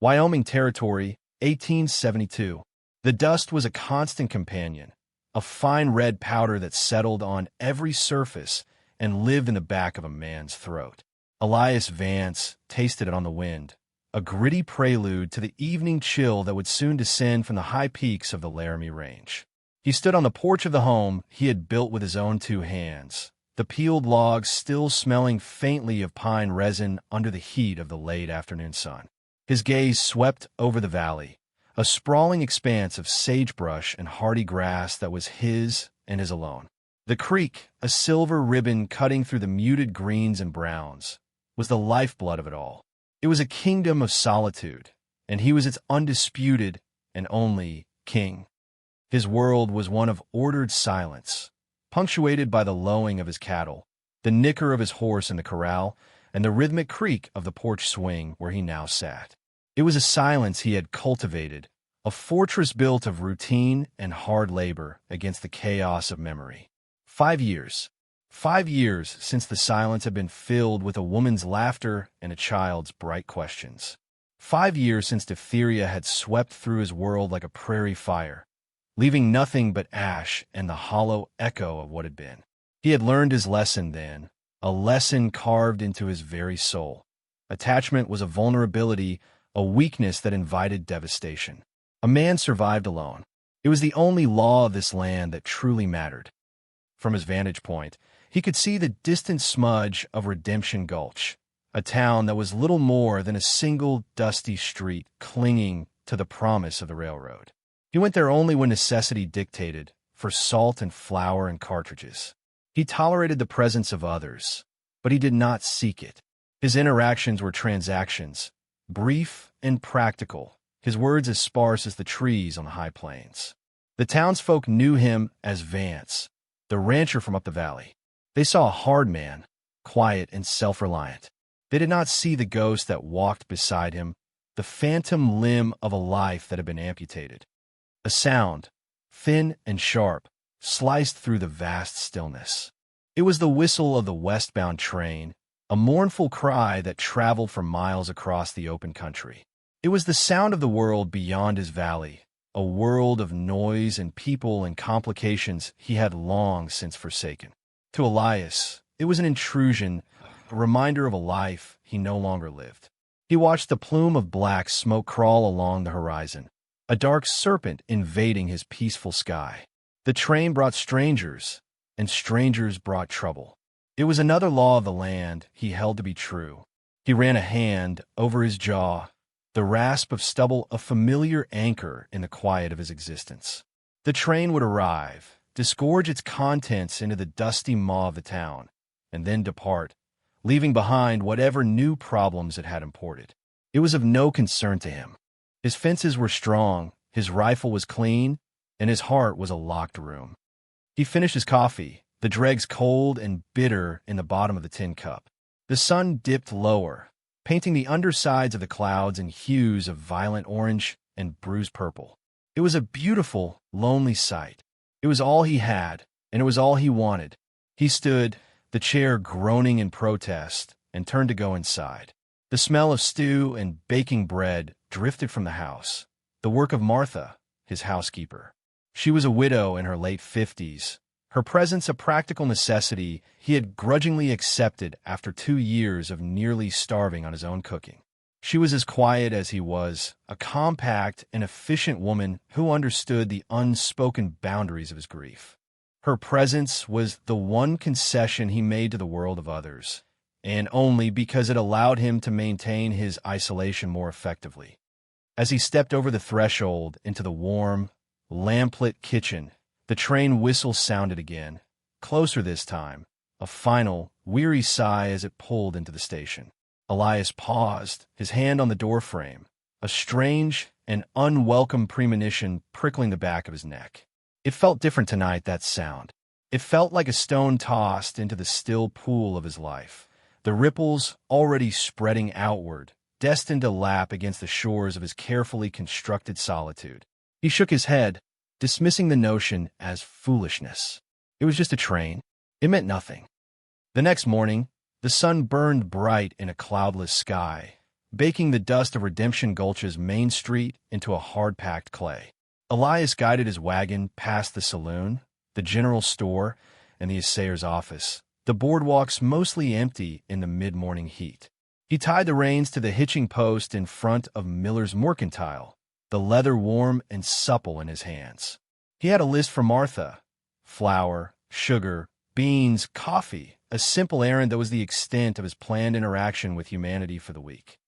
Wyoming Territory, 1872. The dust was a constant companion, a fine red powder that settled on every surface and lived in the back of a man's throat. Elias Vance tasted it on the wind, a gritty prelude to the evening chill that would soon descend from the high peaks of the Laramie Range. He stood on the porch of the home he had built with his own two hands, the peeled logs still smelling faintly of pine resin under the heat of the late afternoon sun. His gaze swept over the valley, a sprawling expanse of sagebrush and hardy grass that was his and his alone. The creek, a silver ribbon cutting through the muted greens and browns, was the lifeblood of it all. It was a kingdom of solitude, and he was its undisputed and only king. His world was one of ordered silence, punctuated by the lowing of his cattle, the nicker of his horse in the corral, and the rhythmic creak of the porch swing where he now sat. It was a silence he had cultivated, a fortress built of routine and hard labor against the chaos of memory. 5 years. 5 years since the silence had been filled with a woman's laughter and a child's bright questions. 5 years since diphtheria had swept through his world like a prairie fire, leaving nothing but ash and the hollow echo of what had been. He had learned his lesson then, a lesson carved into his very soul. Attachment was a vulnerability, a weakness that invited devastation. A man survived alone. It was the only law of this land that truly mattered. From his vantage point, he could see the distant smudge of Redemption Gulch, a town that was little more than a single dusty street clinging to the promise of the railroad. He went there only when necessity dictated, for salt and flour and cartridges. He tolerated the presence of others, but he did not seek it. His interactions were transactions, brief and practical, his words as sparse as the trees on the high plains. The townsfolk knew him as Vance, the rancher from up the valley. They saw a hard man, quiet and self-reliant. They did not see the ghost that walked beside him, the phantom limb of a life that had been amputated. A sound, thin and sharp, sliced through the vast stillness. It was the whistle of the westbound train, a mournful cry that traveled for miles across the open country. It was the sound of the world beyond his valley, a world of noise and people and complications he had long since forsaken. To Elias, it was an intrusion, a reminder of a life he no longer lived. He watched the plume of black smoke crawl along the horizon, a dark serpent invading his peaceful sky. The train brought strangers, and strangers brought trouble. It was another law of the land he held to be true. He ran a hand over his jaw, the rasp of stubble a familiar anchor in the quiet of his existence. The train would arrive, disgorge its contents into the dusty maw of the town, and then depart, leaving behind whatever new problems it had imported. It was of no concern to him. His fences were strong, his rifle was clean, and his heart was a locked room. He finished his coffee, the dregs cold and bitter in the bottom of the tin cup. The sun dipped lower, painting the undersides of the clouds in hues of violent orange and bruised purple. It was a beautiful, lonely sight. It was all he had, and it was all he wanted. He stood, the chair groaning in protest, and turned to go inside. The smell of stew and baking bread drifted from the house, the work of Martha, his housekeeper. She was a widow in her late 50s, her presence a practical necessity he had grudgingly accepted after 2 years of nearly starving on his own cooking. She was as quiet as he was, a compact and efficient woman who understood the unspoken boundaries of his grief. Her presence was the one concession he made to the world of others, and only because it allowed him to maintain his isolation more effectively. As he stepped over the threshold into the warm, lamplit kitchen, the train whistle sounded again, closer this time, a final, weary sigh as it pulled into the station. Elias paused, his hand on the doorframe, a strange and unwelcome premonition prickling the back of his neck. It felt different tonight, that sound. It felt like a stone tossed into the still pool of his life, the ripples already spreading outward, destined to lap against the shores of his carefully constructed solitude. He shook his head, dismissing the notion as foolishness. It was just a train. It meant nothing. The next morning, the sun burned bright in a cloudless sky, baking the dust of Redemption Gulch's main street into a hard-packed clay. Elias guided his wagon past the saloon, the general store, and the assayer's office, the boardwalks mostly empty in the mid-morning heat. He tied the reins to the hitching post in front of Miller's Mercantile, the leather warm and supple in his hands. He had a list for Martha: flour, sugar, beans, coffee, a simple errand that was the extent of his planned interaction with humanity for the week.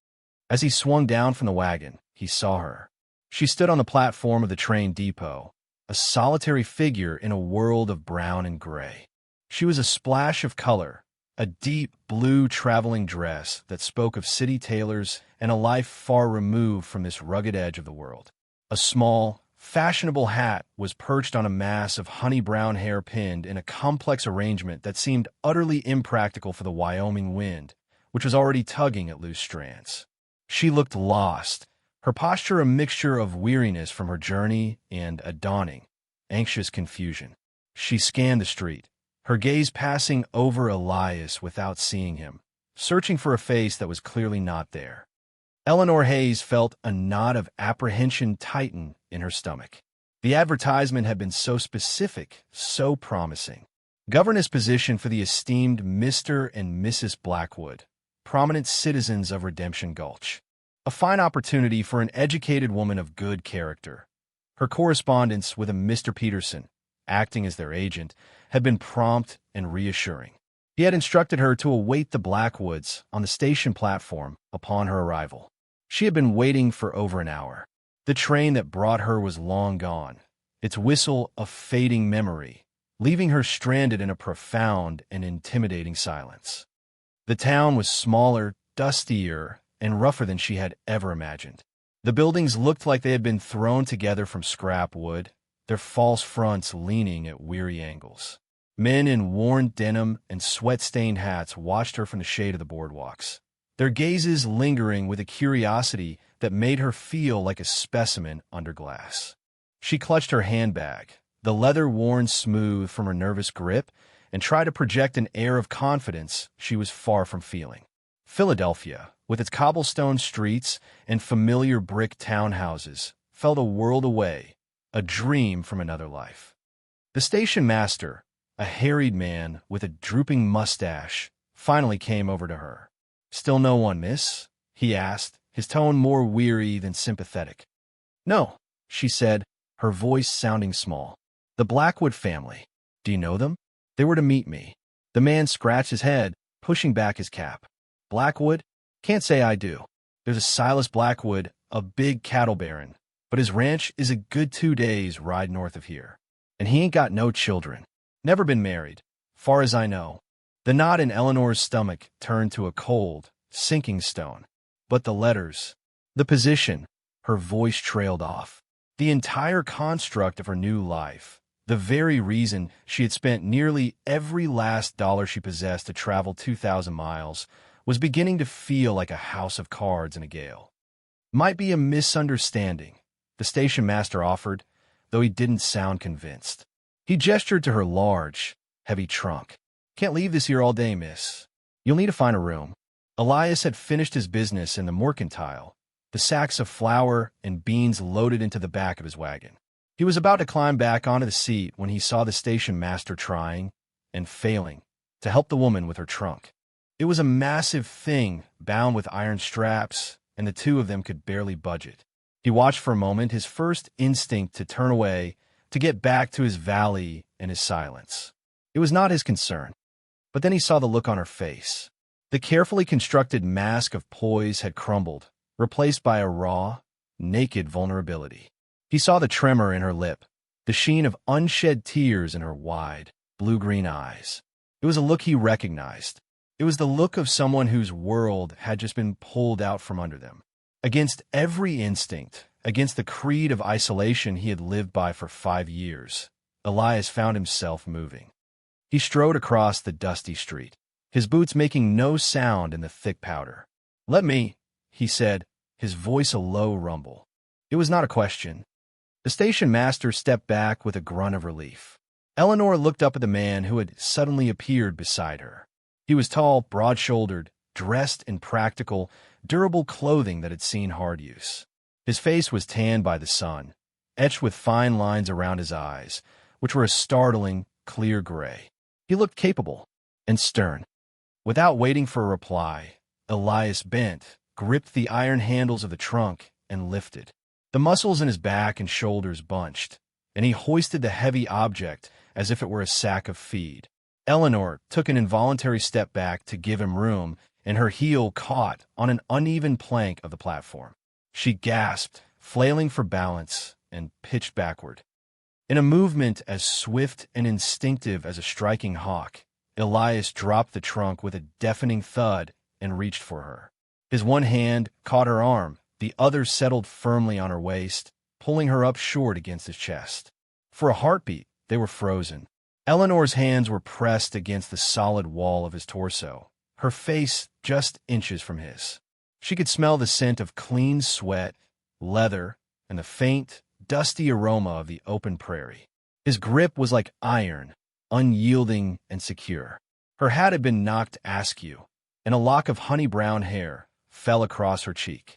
As he swung down from the wagon, he saw her. She stood on the platform of the train depot, a solitary figure in a world of brown and gray. She was a splash of color, a deep blue traveling dress that spoke of city tailors and a life far removed from this rugged edge of the world. A small, fashionable hat was perched on a mass of honey-brown hair pinned in a complex arrangement that seemed utterly impractical for the Wyoming wind, which was already tugging at loose strands. She looked lost, her posture a mixture of weariness from her journey and a dawning, anxious confusion. She scanned the street, her gaze passing over Elias without seeing him, searching for a face that was clearly not there. Eleanor Hayes felt a knot of apprehension tighten in her stomach. The advertisement had been so specific, so promising. Governess position for the esteemed Mr. and Mrs. Blackwood, prominent citizens of Redemption Gulch. A fine opportunity for an educated woman of good character. Her correspondence with a Mr. Peterson, acting as their agent, had been prompt and reassuring. He had instructed her to await the Blackwoods on the station platform upon her arrival. She had been waiting for over an hour. The train that brought her was long gone, its whistle a fading memory, leaving her stranded in a profound and intimidating silence. The town was smaller, dustier, and rougher than she had ever imagined. The buildings looked like they had been thrown together from scrap wood, their false fronts leaning at weary angles. Men in worn denim and sweat-stained hats watched her from the shade of the boardwalks, their gazes lingering with a curiosity that made her feel like a specimen under glass. She clutched her handbag, the leather worn smooth from her nervous grip, and tried to project an air of confidence she was far from feeling. Philadelphia, with its cobblestone streets and familiar brick townhouses, felt a world away, a dream from another life. The station master, a harried man with a drooping mustache, finally came over to her. "Still no one, miss?" he asked, his tone more weary than sympathetic. "No," she said, her voice sounding small. "The Blackwood family. Do you know them? They were to meet me." The man scratched his head, pushing back his cap. "Blackwood? Can't say I do. There's a Silas Blackwood, a big cattle baron, but his ranch is a good 2 days' ride north of here. And he ain't got no children. Never been married, far as I know." The knot in Eleanor's stomach turned to a cold, sinking stone. But the letters, the position, her voice trailed off. The entire construct of her new life, the very reason she had spent nearly every last dollar she possessed to travel 2,000 miles, was beginning to feel like a house of cards in a gale. "Might be a misunderstanding," the station master offered, though he didn't sound convinced. He gestured to her large, heavy trunk. "Can't leave this here all day, miss. You'll need to find a room." Elias had finished his business in the Mercantile, the sacks of flour and beans loaded into the back of his wagon. He was about to climb back onto the seat when he saw the station master trying, and failing, to help the woman with her trunk. It was a massive thing, bound with iron straps, and the two of them could barely budge it. He watched for a moment, his first instinct to turn away, to get back to his valley and his silence. It was not his concern. But then he saw the look on her face. The carefully constructed mask of poise had crumbled, replaced by a raw, naked vulnerability. He saw the tremor in her lip, the sheen of unshed tears in her wide, blue-green eyes. It was a look he recognized. It was the look of someone whose world had just been pulled out from under them. Against every instinct, against the creed of isolation he had lived by for 5 years, Elias found himself moving. He strode across the dusty street, his boots making no sound in the thick powder. "Let me," he said, his voice a low rumble. It was not a question. The station master stepped back with a grunt of relief. Eleanor looked up at the man who had suddenly appeared beside her. He was tall, broad-shouldered, dressed in practical, durable clothing that had seen hard use. His face was tanned by the sun, etched with fine lines around his eyes, which were a startling, clear gray. He looked capable and stern. Without waiting for a reply, Elias bent, gripped the iron handles of the trunk, and lifted. The muscles in his back and shoulders bunched, and he hoisted the heavy object as if it were a sack of feed. Eleanor took an involuntary step back to give him room, and her heel caught on an uneven plank of the platform. She gasped, flailing for balance, and pitched backward. In a movement as swift and instinctive as a striking hawk, Elias dropped the trunk with a deafening thud and reached for her. His one hand caught her arm, the other settled firmly on her waist, pulling her up short against his chest. For a heartbeat, they were frozen. Eleanor's hands were pressed against the solid wall of his torso, her face just inches from his. She could smell the scent of clean sweat, leather, and the faint, dusty aroma of the open prairie. His grip was like iron, unyielding and secure. Her hat had been knocked askew, and a lock of honey-brown hair fell across her cheek.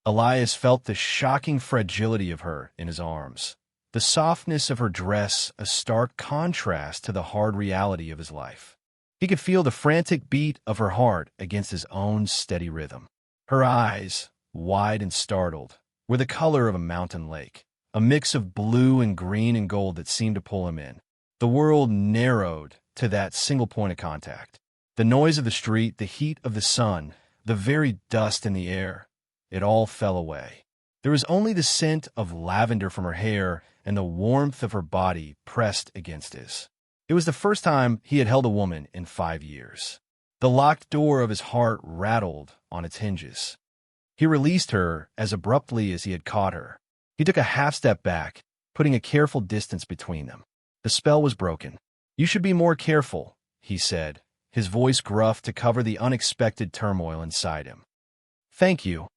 Elias felt the shocking fragility of her in his arms, the softness of her dress a stark contrast to the hard reality of his life. He could feel the frantic beat of her heart against his own steady rhythm. Her eyes, wide and startled, were the color of a mountain lake, a mix of blue and green and gold that seemed to pull him in. The world narrowed to that single point of contact. The noise of the street, the heat of the sun, the very dust in the air, it all fell away. There was only the scent of lavender from her hair and the warmth of her body pressed against his. It was the first time he had held a woman in 5 years. The locked door of his heart rattled on its hinges. He released her as abruptly as he had caught her. He took a half-step back, putting a careful distance between them. The spell was broken. "You should be more careful," he said, his voice gruff to cover the unexpected turmoil inside him. "Thank you,"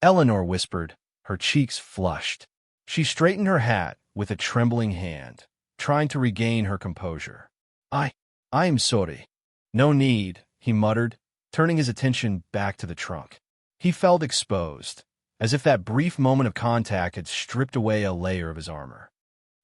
Eleanor whispered, her cheeks flushed. She straightened her hat with a trembling hand, trying to regain her composure. I'm sorry." "No need," he muttered, turning his attention back to the trunk. He felt exposed, as if that brief moment of contact had stripped away a layer of his armor.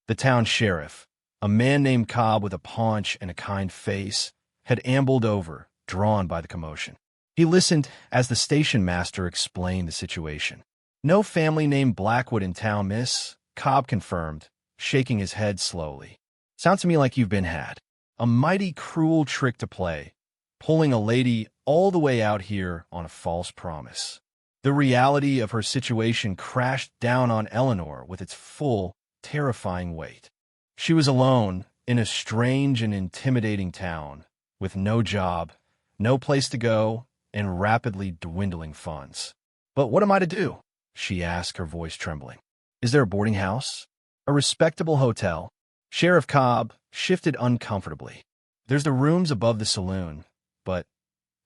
The town sheriff, a man named Cobb with a paunch and a kind face, had ambled over, drawn by the commotion. He listened as the station master explained the situation. "No family named Blackwood in town, miss," Cobb confirmed, shaking his head slowly. "Sounds to me like you've been had. A mighty cruel trick to play, pulling a lady all the way out here on a false promise." The reality of her situation crashed down on Eleanor with its full, terrifying weight. She was alone in a strange and intimidating town, with no job, no place to go, and rapidly dwindling funds. "But what am I to do?" she asked, her voice trembling. "Is there a boarding house? A respectable hotel?" Sheriff Cobb shifted uncomfortably. "There's the rooms above the saloon, but,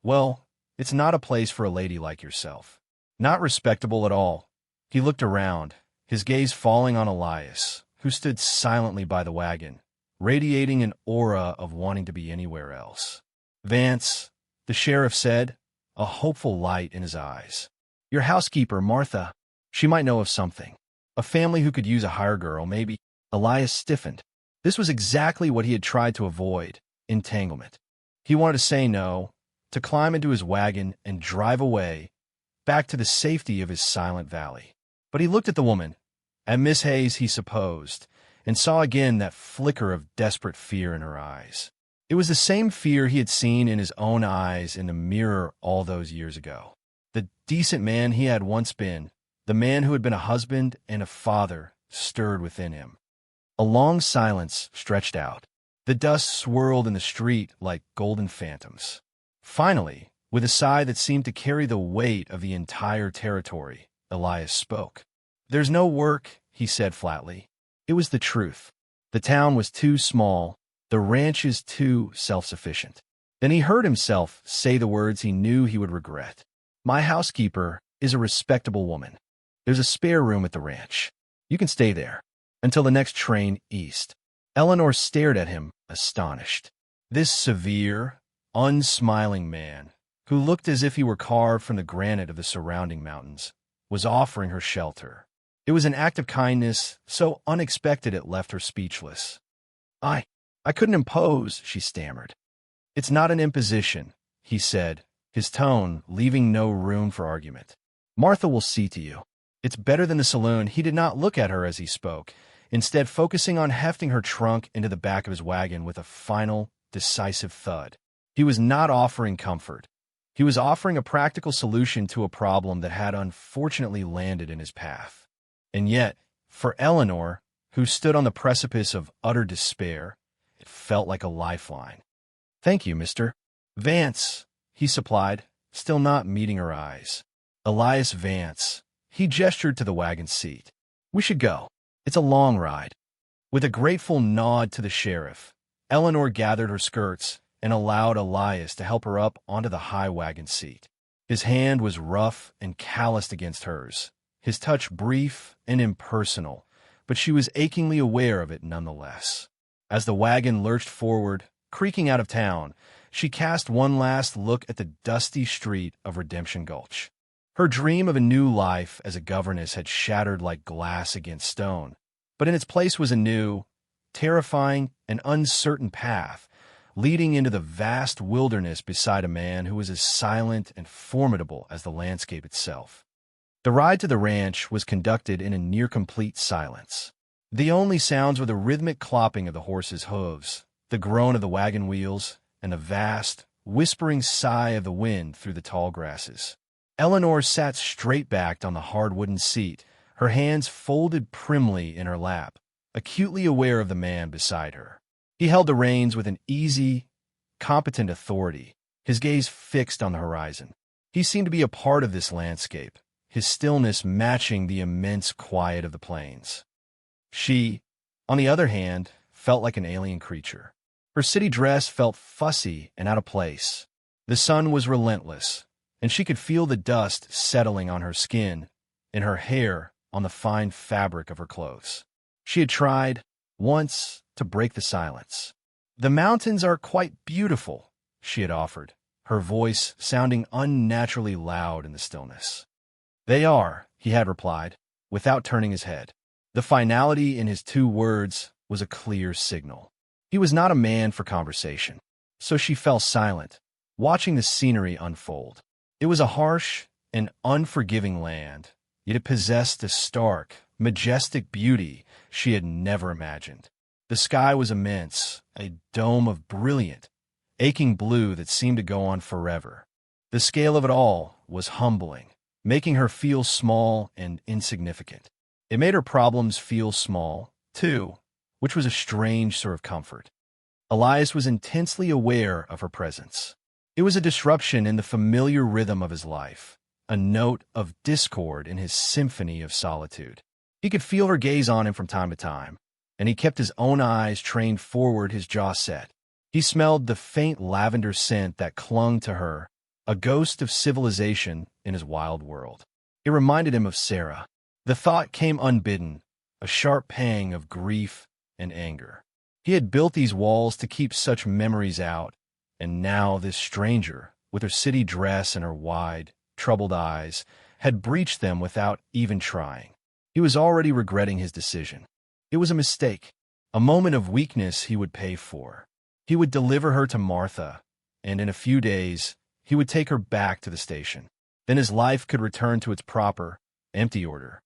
well, it's not a place for a lady like yourself. Not respectable at all." He looked around, his gaze falling on Elias, who stood silently by the wagon, radiating an aura of wanting to be anywhere else. "Vance," the sheriff said, a hopeful light in his eyes. "Your housekeeper, Martha. She might know of something. A family who could use a hire girl, maybe." Elias stiffened. This was exactly what he had tried to avoid, entanglement. He wanted to say no, to climb into his wagon and drive away, back to the safety of his silent valley. But he looked at the woman, at Miss Hayes, he supposed, and saw again that flicker of desperate fear in her eyes. It was the same fear he had seen in his own eyes in the mirror all those years ago. The decent man he had once been, the man who had been a husband and a father, stirred within him. A long silence stretched out. The dust swirled in the street like golden phantoms. Finally, with a sigh that seemed to carry the weight of the entire territory, Elias spoke. "There's no work," he said flatly. It was the truth. The town was too small, the ranches too self-sufficient. Then he heard himself say the words he knew he would regret. "My housekeeper is a respectable woman. There's a spare room at the ranch. You can stay there until the next train east." Eleanor stared at him, astonished. This severe, unsmiling man who looked as if he were carved from the granite of the surrounding mountains, was offering her shelter. It was an act of kindness so unexpected it left her speechless. I couldn't impose," she stammered. "It's not an imposition," he said, his tone leaving no room for argument. "Martha will see to you. It's better than the saloon." He did not look at her as he spoke, instead focusing on hefting her trunk into the back of his wagon with a final, decisive thud. He was not offering comfort. He was offering a practical solution to a problem that had unfortunately landed in his path. And yet, for Eleanor, who stood on the precipice of utter despair, it felt like a lifeline. "Thank you, Mr. Vance," he supplied, still not meeting her eyes. "Elias Vance." He gestured to the wagon seat. "We should go. It's a long ride." With a grateful nod to the sheriff, Eleanor gathered her skirts and allowed Elias to help her up onto the high wagon seat. His hand was rough and calloused against hers, his touch brief and impersonal, but she was achingly aware of it nonetheless. As the wagon lurched forward, creaking out of town, she cast one last look at the dusty street of Redemption Gulch. Her dream of a new life as a governess had shattered like glass against stone, but in its place was a new, terrifying, and uncertain path leading into the vast wilderness beside a man who was as silent and formidable as the landscape itself. The ride to the ranch was conducted in a near-complete silence. The only sounds were the rhythmic clopping of the horses' hooves, the groan of the wagon wheels, and the vast, whispering sigh of the wind through the tall grasses. Eleanor sat straight-backed on the hard wooden seat, her hands folded primly in her lap, acutely aware of the man beside her. He held the reins with an easy, competent authority, his gaze fixed on the horizon. He seemed to be a part of this landscape, his stillness matching the immense quiet of the plains. She, on the other hand, felt like an alien creature. Her city dress felt fussy and out of place. The sun was relentless, and she could feel the dust settling on her skin, in her hair, on the fine fabric of her clothes. She had tried, once, to break the silence. "The mountains are quite beautiful," she had offered, her voice sounding unnaturally loud in the stillness. "They are," he had replied, without turning his head. The finality in his two words was a clear signal. He was not a man for conversation, so she fell silent, watching the scenery unfold. It was a harsh and unforgiving land, yet it possessed a stark, majestic beauty she had never imagined. The sky was immense, a dome of brilliant, aching blue that seemed to go on forever. The scale of it all was humbling, making her feel small and insignificant. It made her problems feel small, too, which was a strange sort of comfort. Elias was intensely aware of her presence. It was a disruption in the familiar rhythm of his life, a note of discord in his symphony of solitude. He could feel her gaze on him from time to time, and he kept his own eyes trained forward, his jaw set. He smelled the faint lavender scent that clung to her, a ghost of civilization in his wild world. It reminded him of Sarah. The thought came unbidden, a sharp pang of grief and anger. He had built these walls to keep such memories out, and now this stranger, with her city dress and her wide, troubled eyes, had breached them without even trying. He was already regretting his decision. It was a mistake, a moment of weakness he would pay for. He would deliver her to Martha, and in a few days, he would take her back to the station. Then his life could return to its proper, empty order.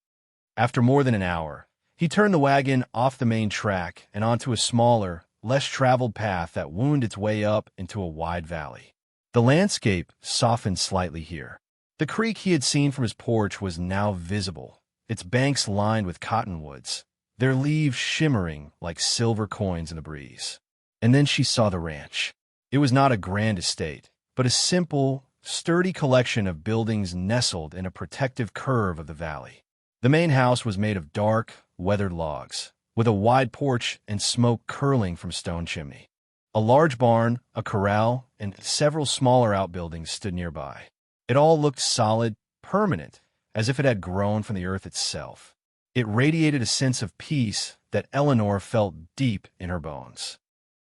After more than an hour, he turned the wagon off the main track and onto a smaller, less traveled path that wound its way up into a wide valley. The landscape softened slightly here. The creek he had seen from his porch was now visible, its banks lined with cottonwoods, their leaves shimmering like silver coins in the breeze. And then she saw the ranch. It was not a grand estate, but a simple, sturdy collection of buildings nestled in a protective curve of the valley. The main house was made of dark, weathered logs, with a wide porch and smoke curling from stone chimney. A large barn, a corral, and several smaller outbuildings stood nearby. It all looked solid, permanent, as if it had grown from the earth itself. It radiated a sense of peace that Eleanor felt deep in her bones.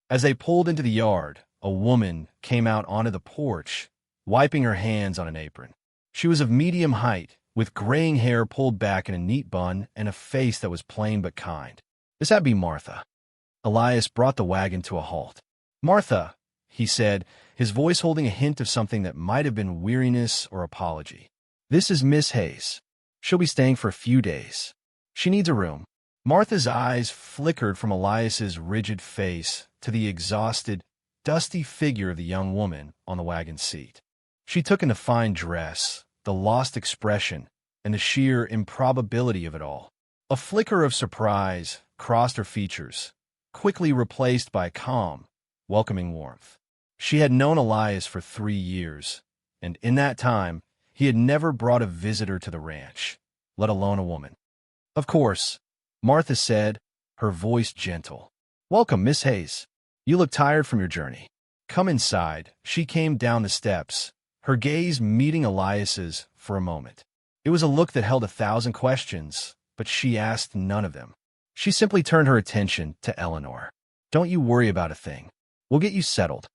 As they pulled into the yard, a woman came out onto the porch wiping her hands on an apron. She was of medium height, with graying hair pulled back in a neat bun and a face that was plain but kind. This had to be Martha. Elias brought the wagon to a halt. "Martha," he said, his voice holding a hint of something that might have been weariness or apology. "This is Miss Hayes. She'll be staying for a few days. She needs a room." Martha's eyes flickered from Elias's rigid face to the exhausted, dusty figure of the young woman on the wagon seat. She took in the fine dress, the lost expression, and the sheer improbability of it all. A flicker of surprise crossed her features, quickly replaced by calm, welcoming warmth. She had known Elias for 3 years, and in that time, he had never brought a visitor to the ranch, let alone a woman. "Of course," Martha said, her voice gentle. "Welcome, Miss Hayes. You look tired from your journey. Come inside." She came down the steps, her gaze meeting Elias's for a moment. It was a look that held 1,000 questions, but she asked none of them. She simply turned her attention to Eleanor. "Don't you worry about a thing. We'll get you settled."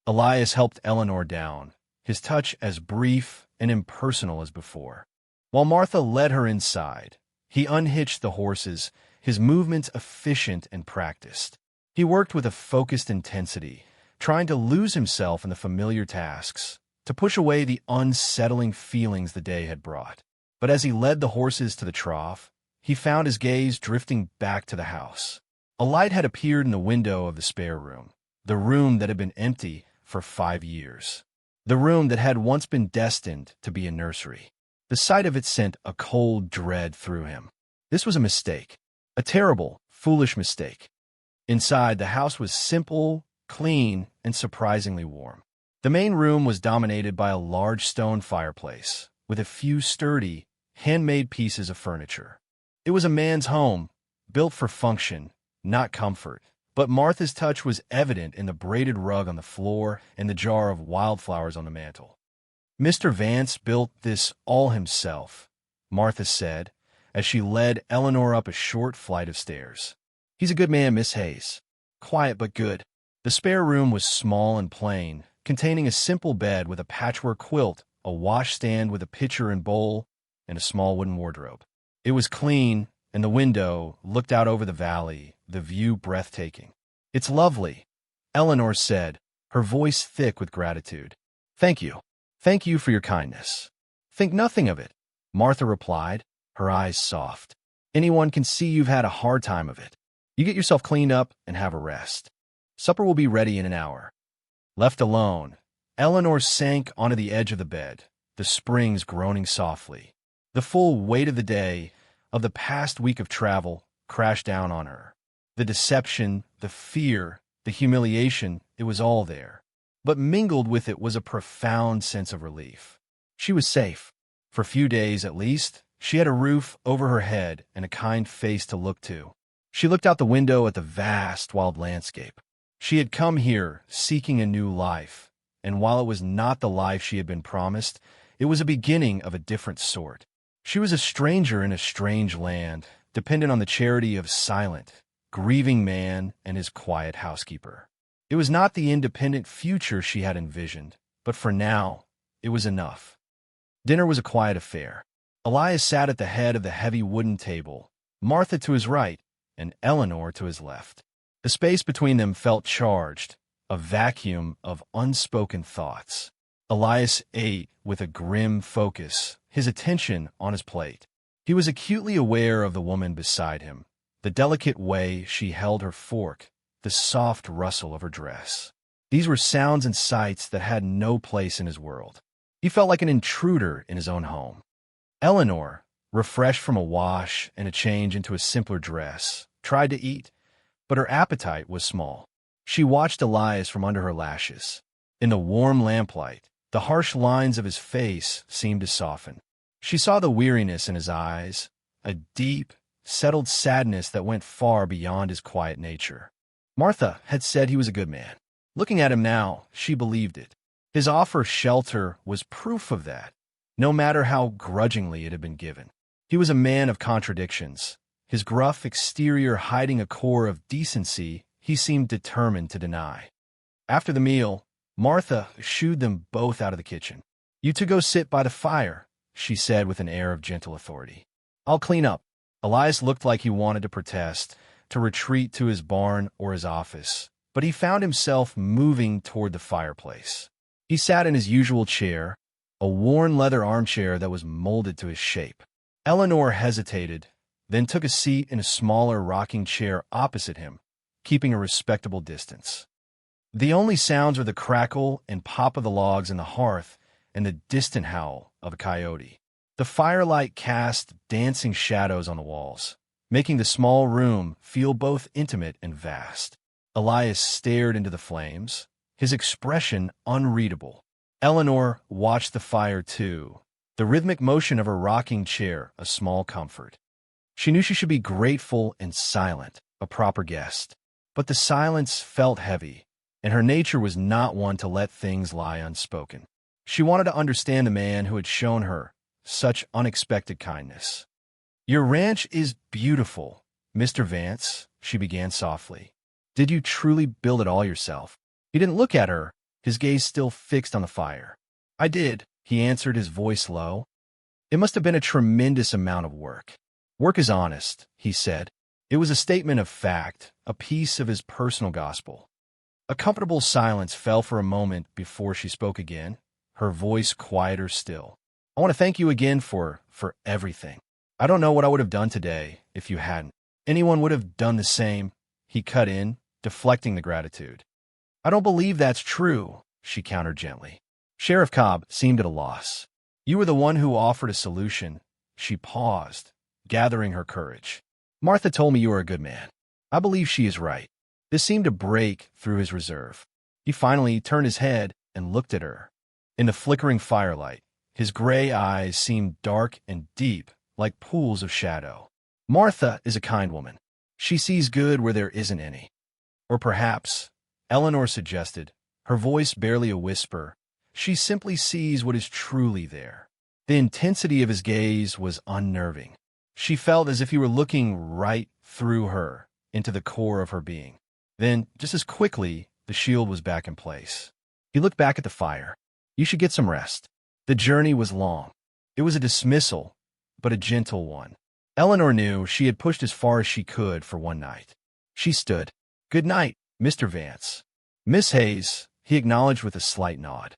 Elias helped Eleanor down, his touch as brief and impersonal as before. While Martha led her inside, he unhitched the horses, his movements efficient and practiced. He worked with a focused intensity, trying to lose himself in the familiar tasks, to push away the unsettling feelings the day had brought. But as he led the horses to the trough, he found his gaze drifting back to the house. A light had appeared in the window of the spare room, the room that had been empty for 5 years, the room that had once been destined to be a nursery. The sight of it sent a cold dread through him. This was a mistake, a terrible, foolish mistake. Inside, the house was simple, clean, and surprisingly warm. The main room was dominated by a large stone fireplace, with a few sturdy, handmade pieces of furniture. It was a man's home, built for function, not comfort. But Martha's touch was evident in the braided rug on the floor and the jar of wildflowers on the mantel. "Mr. Vance built this all himself," Martha said, as she led Eleanor up a short flight of stairs. "He's a good man, Miss Hayes. Quiet but good." The spare room was small and plain, containing a simple bed with a patchwork quilt, a washstand with a pitcher and bowl, and a small wooden wardrobe. It was clean, and the window looked out over the valley, the view breathtaking. "It's lovely," Eleanor said, her voice thick with gratitude. "Thank you. Thank you for your kindness." "Think nothing of it," Martha replied, her eyes soft. "Anyone can see you've had a hard time of it. You get yourself cleaned up and have a rest. Supper will be ready in an hour." Left alone, Eleanor sank onto the edge of the bed, the springs groaning softly. The full weight of the day, of the past week of travel, crashed down on her. The deception, the fear, the humiliation, it was all there. But mingled with it was a profound sense of relief. She was safe. For a few days, at least, she had a roof over her head and a kind face to look to. She looked out the window at the vast, wild landscape. She had come here seeking a new life, and while it was not the life she had been promised, it was a beginning of a different sort. She was a stranger in a strange land, dependent on the charity of a silent, grieving man and his quiet housekeeper. It was not the independent future she had envisioned, but for now, it was enough. Dinner was a quiet affair. Elias sat at the head of the heavy wooden table, Martha to his right, and Eleanor to his left. The space between them felt charged, a vacuum of unspoken thoughts. Elias ate with a grim focus, his attention on his plate. He was acutely aware of the woman beside him, the delicate way she held her fork, the soft rustle of her dress. These were sounds and sights that had no place in his world. He felt like an intruder in his own home. Eleanor, refreshed from a wash and a change into a simpler dress, tried to eat, but her appetite was small. She watched Elias from under her lashes. In the warm lamplight, the harsh lines of his face seemed to soften. She saw the weariness in his eyes, a deep, settled sadness that went far beyond his quiet nature. Martha had said he was a good man. Looking at him now, she believed it. His offer of shelter was proof of that, no matter how grudgingly it had been given. He was a man of contradictions, his gruff exterior hiding a core of decency he seemed determined to deny. After the meal, Martha shooed them both out of the kitchen. "You two go sit by the fire," she said with an air of gentle authority. "I'll clean up." Elias looked like he wanted to protest, to retreat to his barn or his office, but he found himself moving toward the fireplace. He sat in his usual chair, a worn leather armchair that was molded to his shape. Eleanor hesitated, then took a seat in a smaller rocking chair opposite him, keeping a respectable distance. The only sounds were the crackle and pop of the logs in the hearth and the distant howl of a coyote. The firelight cast dancing shadows on the walls, making the small room feel both intimate and vast. Elias stared into the flames, his expression unreadable. Eleanor watched the fire too, the rhythmic motion of her rocking chair a small comfort. She knew she should be grateful and silent, a proper guest. But the silence felt heavy, and her nature was not one to let things lie unspoken. She wanted to understand the man who had shown her such unexpected kindness. "Your ranch is beautiful, Mr. Vance," she began softly. "Did you truly build it all yourself?" He didn't look at her, his gaze still fixed on the fire. "I did," he answered, his voice low. "It must have been a tremendous amount of work." "Work is honest," he said. It was a statement of fact, a piece of his personal gospel. A comfortable silence fell for a moment before she spoke again, her voice quieter still. "I want to thank you again for everything. I don't know what I would have done today if you hadn't. Anyone would have done the same," he cut in, deflecting the gratitude. "I don't believe that's true," she countered gently. Sheriff Cobb seemed at a loss. "You were the one who offered a solution." She paused, gathering her courage. "Martha told me you are a good man. I believe she is right." This seemed to break through his reserve. He finally turned his head and looked at her. In the flickering firelight, his gray eyes seemed dark and deep, like pools of shadow. "Martha is a kind woman. She sees good where there isn't any." Or perhaps, Eleanor suggested, her voice barely a whisper, she simply sees what is truly there. The intensity of his gaze was unnerving. She felt as if he were looking right through her, into the core of her being. Then, just as quickly, the shield was back in place. He looked back at the fire. "You should get some rest." The journey was long. It was a dismissal, but a gentle one. Eleanor knew she had pushed as far as she could for one night. She stood. "Good night, Mr. Vance." "Miss Hayes," he acknowledged with a slight nod.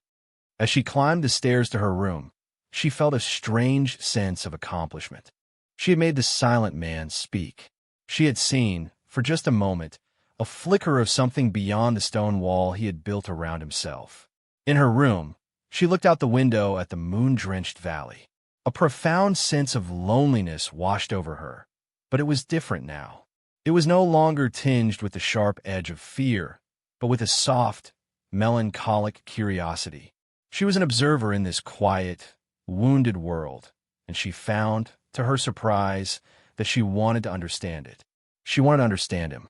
As she climbed the stairs to her room, she felt a strange sense of accomplishment. She had made the silent man speak. She had seen, for just a moment, a flicker of something beyond the stone wall he had built around himself. In her room, she looked out the window at the moon-drenched valley. A profound sense of loneliness washed over her, but it was different now. It was no longer tinged with the sharp edge of fear, but with a soft, melancholic curiosity. She was an observer in this quiet, wounded world, and she found, to her surprise, that she wanted to understand it. She wanted to understand him.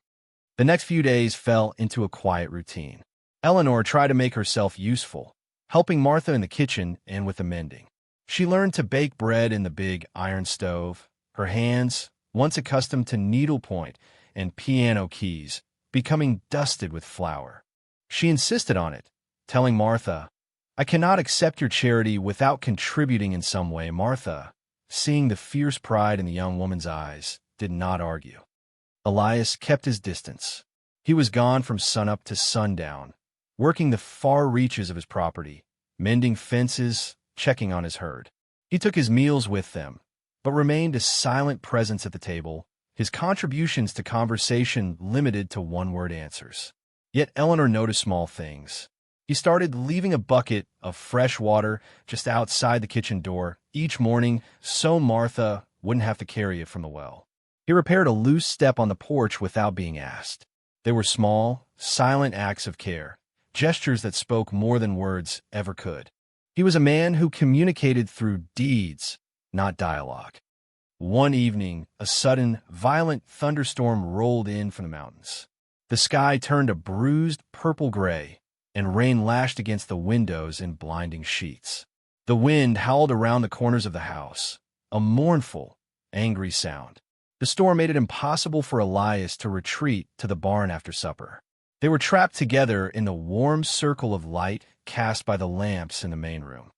The next few days fell into a quiet routine. Eleanor tried to make herself useful, helping Martha in the kitchen and with the mending. She learned to bake bread in the big iron stove, her hands, once accustomed to needlepoint and piano keys, becoming dusted with flour. She insisted on it, telling Martha, "I cannot accept your charity without contributing in some way." Martha, seeing the fierce pride in the young woman's eyes, did not argue. Elias kept his distance. He was gone from sunup to sundown, working the far reaches of his property, mending fences, checking on his herd. He took his meals with them, but remained a silent presence at the table, his contributions to conversation limited to one-word answers. Yet Eleanor noticed small things. He started leaving a bucket of fresh water just outside the kitchen door each morning so Martha wouldn't have to carry it from the well. He repaired a loose step on the porch without being asked. They were small, silent acts of care, gestures that spoke more than words ever could. He was a man who communicated through deeds, not dialogue. One evening, a sudden, violent thunderstorm rolled in from the mountains. The sky turned a bruised purple-gray, and rain lashed against the windows in blinding sheets. The wind howled around the corners of the house, a mournful, angry sound. The storm made it impossible for Elias to retreat to the barn after supper. They were trapped together in the warm circle of light cast by the lamps in the main room.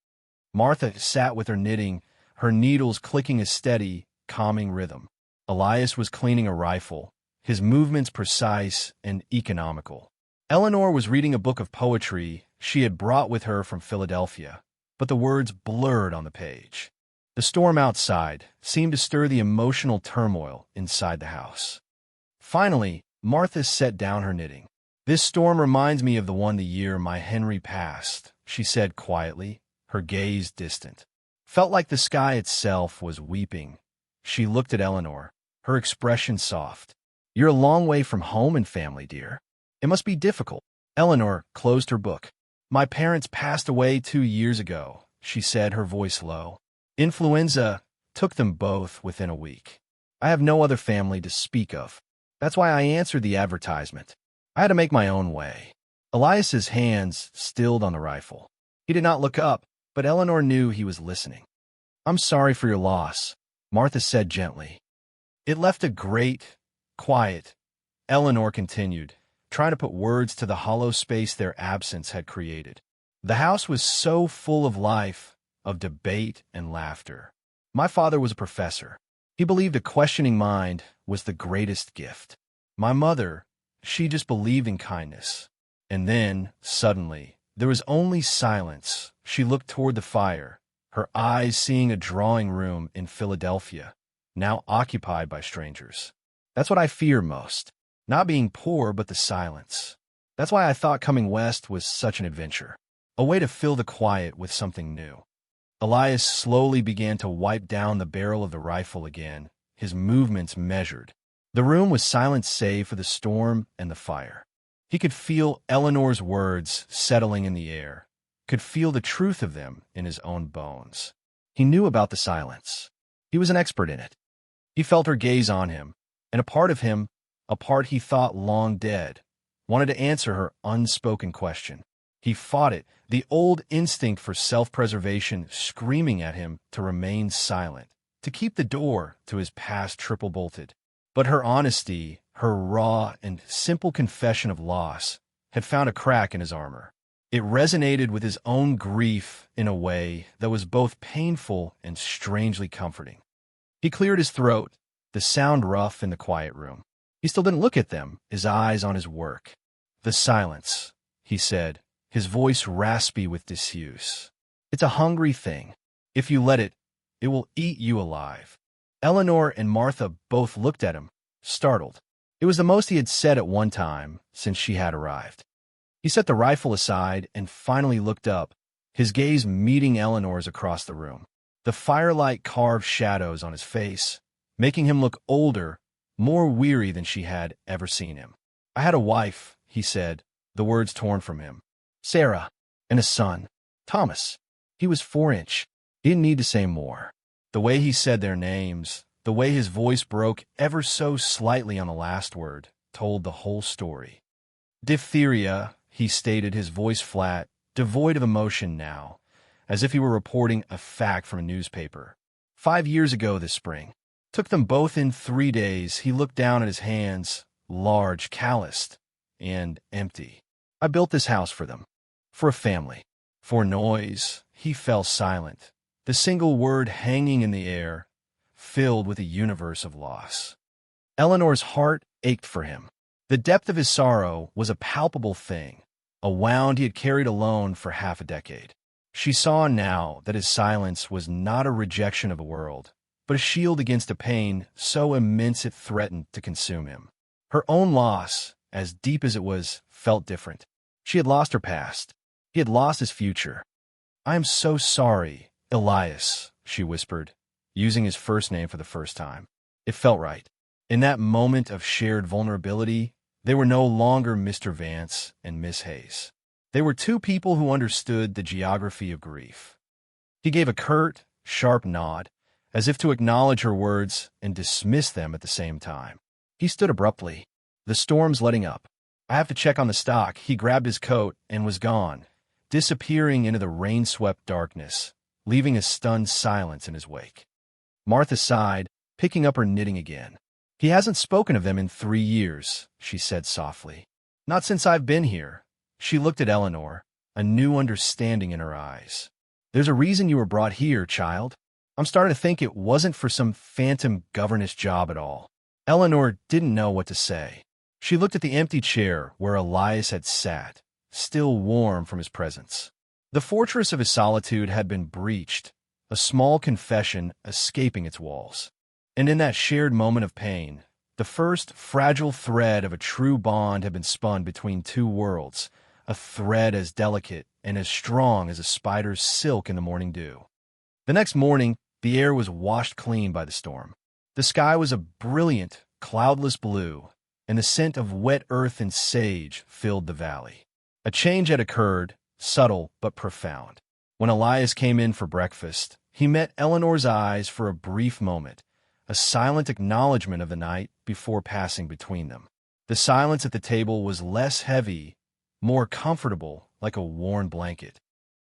Martha sat with her knitting, her needles clicking a steady, calming rhythm. Elias was cleaning a rifle, his movements precise and economical. Eleanor was reading a book of poetry she had brought with her from Philadelphia, but the words blurred on the page. The storm outside seemed to stir the emotional turmoil inside the house. Finally, Martha set down her knitting. "This storm reminds me of the one the year my Henry passed," she said quietly, her gaze distant. Felt like the sky itself was weeping. She looked at Eleanor, her expression soft. "You're a long way from home and family, dear. It must be difficult." Eleanor closed her book. "My parents passed away 2 years ago," she said, her voice low. "Influenza took them both within a week. I have no other family to speak of. That's why I answered the advertisement. I had to make my own way." Elias's hands stilled on the rifle. He did not look up, but Eleanor knew he was listening. "I'm sorry for your loss," Martha said gently. "It left a great, quiet," Eleanor continued, trying to put words to the hollow space their absence had created. "The house was so full of life, of debate and laughter. My father was a professor. He believed a questioning mind was the greatest gift. My mother, she just believed in kindness. And then, suddenly, there was only silence." She looked toward the fire, her eyes seeing a drawing room in Philadelphia, now occupied by strangers. "That's what I fear most. Not being poor, but the silence. That's why I thought coming west was such an adventure. A way to fill the quiet with something new." Elias slowly began to wipe down the barrel of the rifle again, his movements measured. The room was silent save for the storm and the fire. He could feel Eleanor's words settling in the air, could feel the truth of them in his own bones. He knew about the silence. He was an expert in it. He felt her gaze on him, and a part of him, a part he thought long dead, wanted to answer her unspoken question. He fought it, the old instinct for self-preservation screaming at him to remain silent, to keep the door to his past triple-bolted. But her honesty, her raw and simple confession of loss, had found a crack in his armor. It resonated with his own grief in a way that was both painful and strangely comforting. He cleared his throat, the sound rough in the quiet room. He still didn't look at them, his eyes on his work. "The silence," he said, his voice raspy with disuse. "It's a hungry thing. If you let it, it will eat you alive." Eleanor and Martha both looked at him, startled. It was the most he had said at one time since she had arrived. He set the rifle aside and finally looked up, his gaze meeting Eleanor's across the room. The firelight carved shadows on his face, making him look older, more weary than she had ever seen him. "I had a wife," he said, the words torn from him. "Sarah, and a son, Thomas." He was 4-inch. He didn't need to say more. The way he said their names, the way his voice broke ever so slightly on the last word, told the whole story. "Diphtheria," he stated, his voice flat, devoid of emotion now, as if he were reporting a fact from a newspaper. 5 years ago this spring. Took them both in 3 days. He looked down at his hands, large, calloused, and empty. "I built this house for them. For a family." For noise, he fell silent, the single word hanging in the air, filled with a universe of loss. Eleanor's heart ached for him. The depth of his sorrow was a palpable thing, a wound he had carried alone for half a decade. She saw now that his silence was not a rejection of the world, but a shield against a pain so immense it threatened to consume him. Her own loss, as deep as it was, felt different. She had lost her past. He had lost his future. "I am so sorry, Elias," she whispered, using his first name for the first time. It felt right. In that moment of shared vulnerability, they were no longer Mr. Vance and Miss Hayes. They were two people who understood the geography of grief. He gave a curt, sharp nod, as if to acknowledge her words and dismiss them at the same time. He stood abruptly. "The storm's letting up. I have to check on the stock." He grabbed his coat and was gone, disappearing into the rain-swept darkness, leaving a stunned silence in his wake. Martha sighed, picking up her knitting again. "He hasn't spoken of them in 3 years," she said softly. Not since I've been here. She looked at Eleanor, a new understanding in her eyes. There's a reason you were brought here, child. I'm starting to think it wasn't for some phantom governess job at all. Eleanor didn't know what to say. She looked at the empty chair where Elias had sat, still warm from his presence. The fortress of his solitude had been breached, a small confession escaping its walls. And in that shared moment of pain, the first fragile thread of a true bond had been spun between two worlds, a thread as delicate and as strong as a spider's silk in the morning dew. The next morning, the air was washed clean by the storm. The sky was a brilliant, cloudless blue, and the scent of wet earth and sage filled the valley. A change had occurred, subtle but profound. When Elias came in for breakfast, he met Eleanor's eyes for a brief moment, a silent acknowledgement of the night before passing between them. The silence at the table was less heavy, more comfortable, like a worn blanket.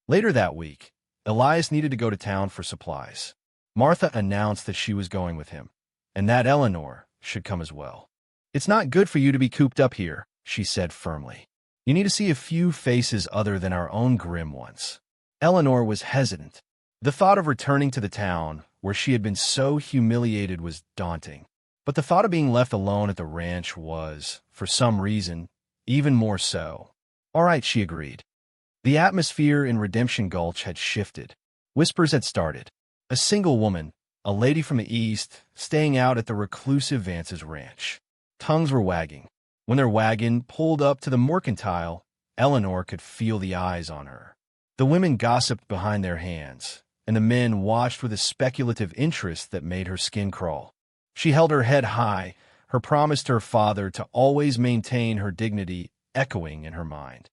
Later that week, Elias needed to go to town for supplies. Martha announced that she was going with him, and that Eleanor should come as well. "It's not good for you to be cooped up here," she said firmly. "You need to see a few faces other than our own grim ones." Eleanor was hesitant. The thought of returning to the town, where she had been so humiliated, was daunting. But the thought of being left alone at the ranch was, for some reason, even more so. "All right," she agreed. The atmosphere in Redemption Gulch had shifted. Whispers had started. A single woman, a lady from the east, staying out at the reclusive Vance's ranch. Tongues were wagging. When their wagon pulled up to the mercantile, Eleanor could feel the eyes on her. The women gossiped behind their hands, and the men watched with a speculative interest that made her skin crawl. She held her head high, her promise to her father to always maintain her dignity echoing in her mind.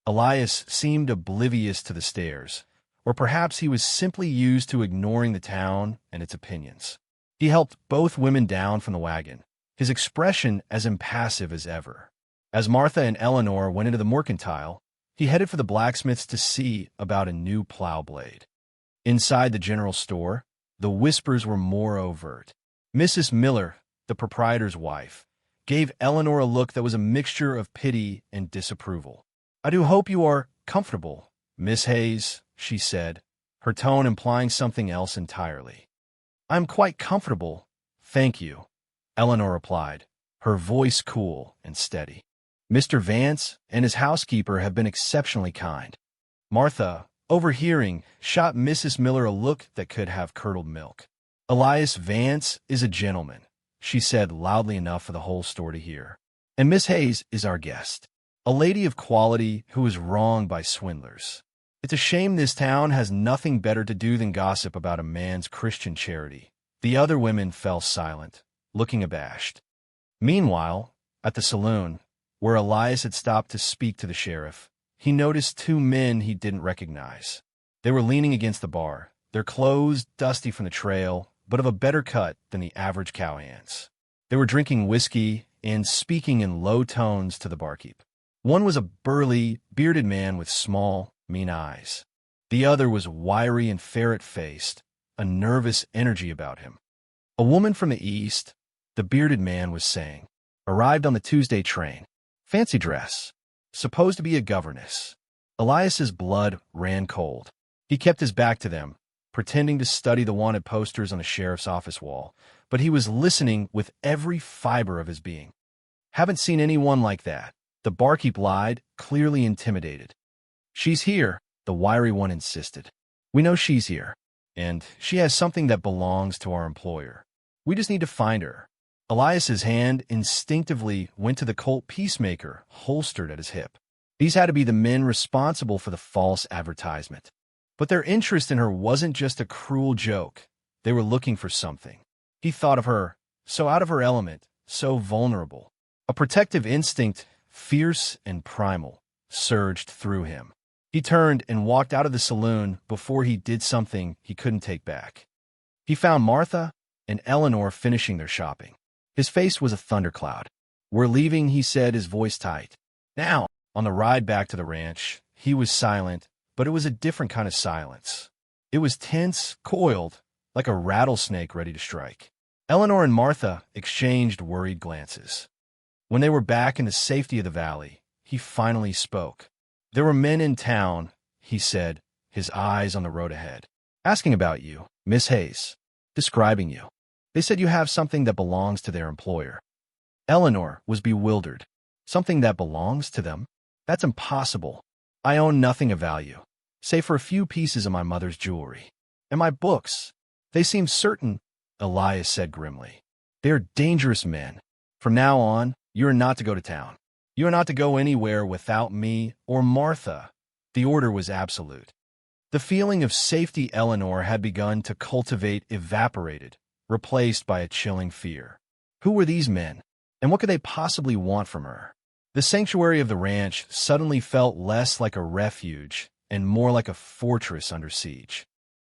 Elias seemed oblivious to the stares, or perhaps he was simply used to ignoring the town and its opinions. He helped both women down from the wagon, his expression as impassive as ever. As Martha and Eleanor went into the mercantile, he headed for the blacksmith's to see about a new plow blade. Inside the general store, the whispers were more overt. Mrs. Miller, the proprietor's wife, gave Eleanor a look that was a mixture of pity and disapproval. "I do hope you are comfortable, Miss Hayes," she said, her tone implying something else entirely. "I'm quite comfortable, thank you," Eleanor replied, her voice cool and steady. "Mr. Vance and his housekeeper have been exceptionally kind." Martha, overhearing, shot Mrs. Miller a look that could have curdled milk. "Elias Vance is a gentleman," she said loudly enough for the whole store to hear. "And Miss Hayes is our guest, a lady of quality who was wronged by swindlers. It's a shame this town has nothing better to do than gossip about a man's Christian charity." The other women fell silent, looking abashed. Meanwhile, at the saloon, where Elias had stopped to speak to the sheriff, he noticed two men he didn't recognize. They were leaning against the bar, their clothes dusty from the trail, but of a better cut than the average cowhands. They were drinking whiskey and speaking in low tones to the barkeep. One was a burly, bearded man with small, mean eyes. The other was wiry and ferret-faced, a nervous energy about him. "A woman from the east," the bearded man was saying, "arrived on the Tuesday train. Fancy dress. Supposed to be a governess." Elias's blood ran cold. He kept his back to them, pretending to study the wanted posters on the sheriff's office wall, but he was listening with every fiber of his being. "Haven't seen anyone like that," the barkeep lied, clearly intimidated. "She's here," the wiry one insisted. "We know she's here, and she has something that belongs to our employer. We just need to find her." Elias's hand instinctively went to the Colt Peacemaker holstered at his hip. These had to be the men responsible for the false advertisement. But their interest in her wasn't just a cruel joke. They were looking for something. He thought of her, so out of her element, so vulnerable. A protective instinct, fierce and primal, surged through him. He turned and walked out of the saloon before he did something he couldn't take back. He found Martha and Eleanor finishing their shopping. His face was a thundercloud. "We're leaving," he said, his voice tight. Now, on the ride back to the ranch, he was silent, but it was a different kind of silence. It was tense, coiled, like a rattlesnake ready to strike. Eleanor and Martha exchanged worried glances. When they were back in the safety of the valley, he finally spoke. "There were men in town," he said, his eyes on the road ahead, "asking about you, Miss Hayes, describing you. They said you have something that belongs to their employer." Eleanor was bewildered. "Something that belongs to them? That's impossible. I own nothing of value, save for a few pieces of my mother's jewelry. And my books. They seem certain," Elias said grimly. "They are dangerous men. From now on, you are not to go to town. You are not to go anywhere without me or Martha." The order was absolute. The feeling of safety Eleanor had begun to cultivate evaporated, replaced by a chilling fear. Who were these men, and what could they possibly want from her? The sanctuary of the ranch suddenly felt less like a refuge and more like a fortress under siege.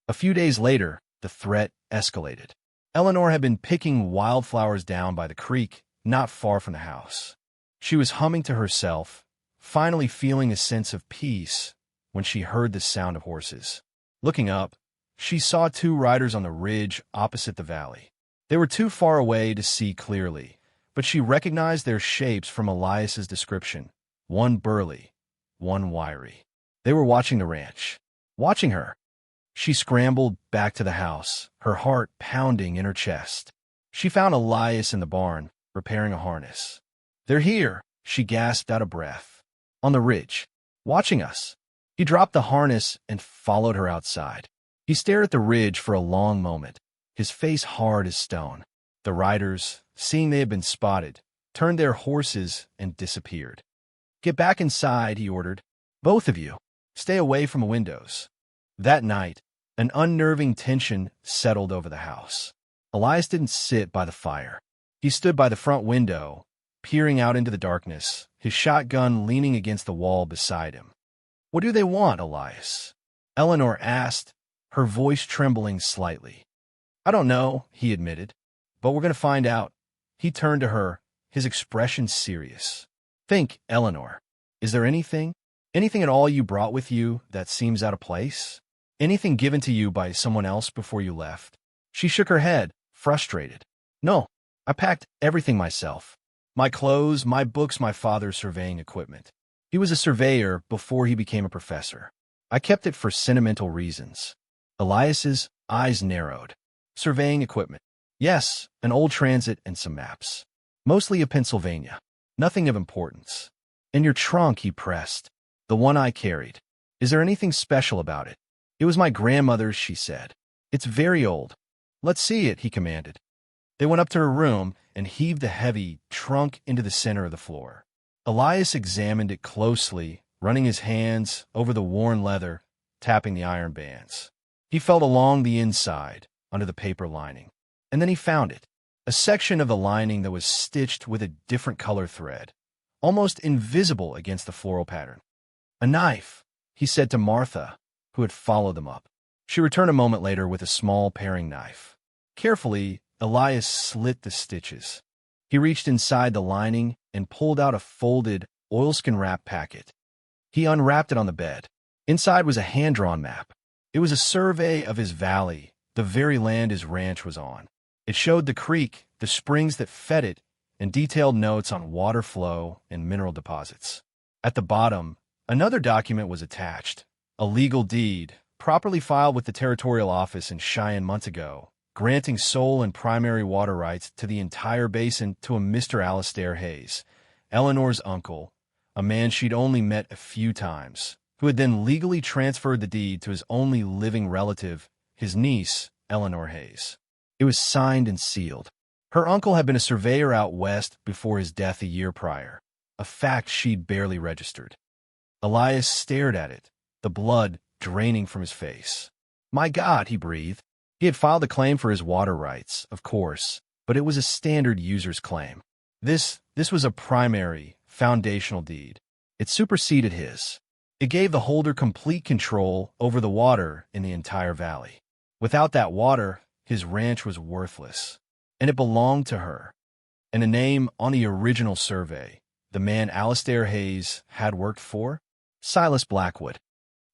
A few days later, the threat escalated. Eleanor had been picking wildflowers down by the creek, not far from the house. She was humming to herself, finally feeling a sense of peace when she heard the sound of horses. Looking up, she saw two riders on the ridge opposite the valley. They were too far away to see clearly, but she recognized their shapes from Elias's description, one burly, one wiry. They were watching the ranch, watching her. She scrambled back to the house, her heart pounding in her chest. She found Elias in the barn, repairing a harness. "They're here," she gasped out of breath. "On the ridge, watching us." He dropped the harness and followed her outside. He stared at the ridge for a long moment, his face hard as stone. The riders, seeing they had been spotted, turned their horses and disappeared. "Get back inside," he ordered. "Both of you. Stay away from the windows." That night, an unnerving tension settled over the house. Elias didn't sit by the fire. He stood by the front window, peering out into the darkness, his shotgun leaning against the wall beside him. "What do they want, Elias?" Eleanor asked, her voice trembling slightly. "I don't know," he admitted, "but we're going to find out." He turned to her, his expression serious. "Think, Eleanor. Is there anything at all you brought with you that seems out of place? Anything given to you by someone else before you left?" She shook her head, frustrated. "No, I packed everything myself. My clothes, my books, my father's surveying equipment. He was a surveyor before he became a professor. I kept it for sentimental reasons." Elias's eyes narrowed. "Surveying equipment. Yes, an old transit and some maps. Mostly of Pennsylvania. Nothing of importance." "And your trunk," he pressed. "The one I carried. Is there anything special about it?" "It was my grandmother's," she said. "It's very old." "Let's see it," he commanded. They went up to her room and heaved the heavy trunk into the center of the floor. Elias examined it closely, running his hands over the worn leather, tapping the iron bands. He felt along the inside, under the paper lining. And then he found it, a section of the lining that was stitched with a different color thread, almost invisible against the floral pattern. "A knife," he said to Martha, who had followed them up. She returned a moment later with a small paring knife. Carefully, Elias slit the stitches. He reached inside the lining and pulled out a folded, oilskin-wrapped packet. He unwrapped it on the bed. Inside was a hand-drawn map. It was a survey of his valley, the very land his ranch was on. It showed the creek, the springs that fed it, and detailed notes on water flow and mineral deposits. At the bottom, another document was attached, a legal deed, properly filed with the territorial office in Cheyenne months ago, granting sole and primary water rights to the entire basin to a Mr. Alastair Hayes, Eleanor's uncle, a man she'd only met a few times, who had then legally transferred the deed to his only living relative, his niece, Eleanor Hayes. It was signed and sealed. Her uncle had been a surveyor out west before his death a year prior, a fact she'd barely registered. Elias stared at it, the blood draining from his face. "My God," he breathed. He had filed a claim for his water rights, of course, but it was a standard user's claim. This was a primary, foundational deed. It superseded his. It gave the holder complete control over the water in the entire valley. Without that water, his ranch was worthless, and it belonged to her. And a name on the original survey, the man Alastair Hayes had worked for? Silas Blackwood.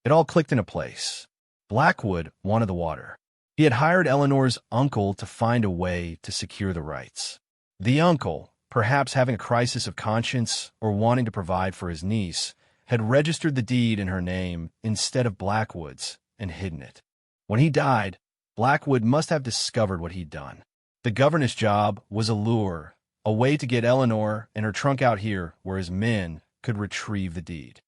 It all clicked into place. Blackwood wanted the water. He had hired Eleanor's uncle to find a way to secure the rights. The uncle, perhaps having a crisis of conscience or wanting to provide for his niece, had registered the deed in her name instead of Blackwood's and hidden it. When he died, Blackwood must have discovered what he'd done. The governess job was a lure, a way to get Eleanor and her trunk out here where his men could retrieve the deed.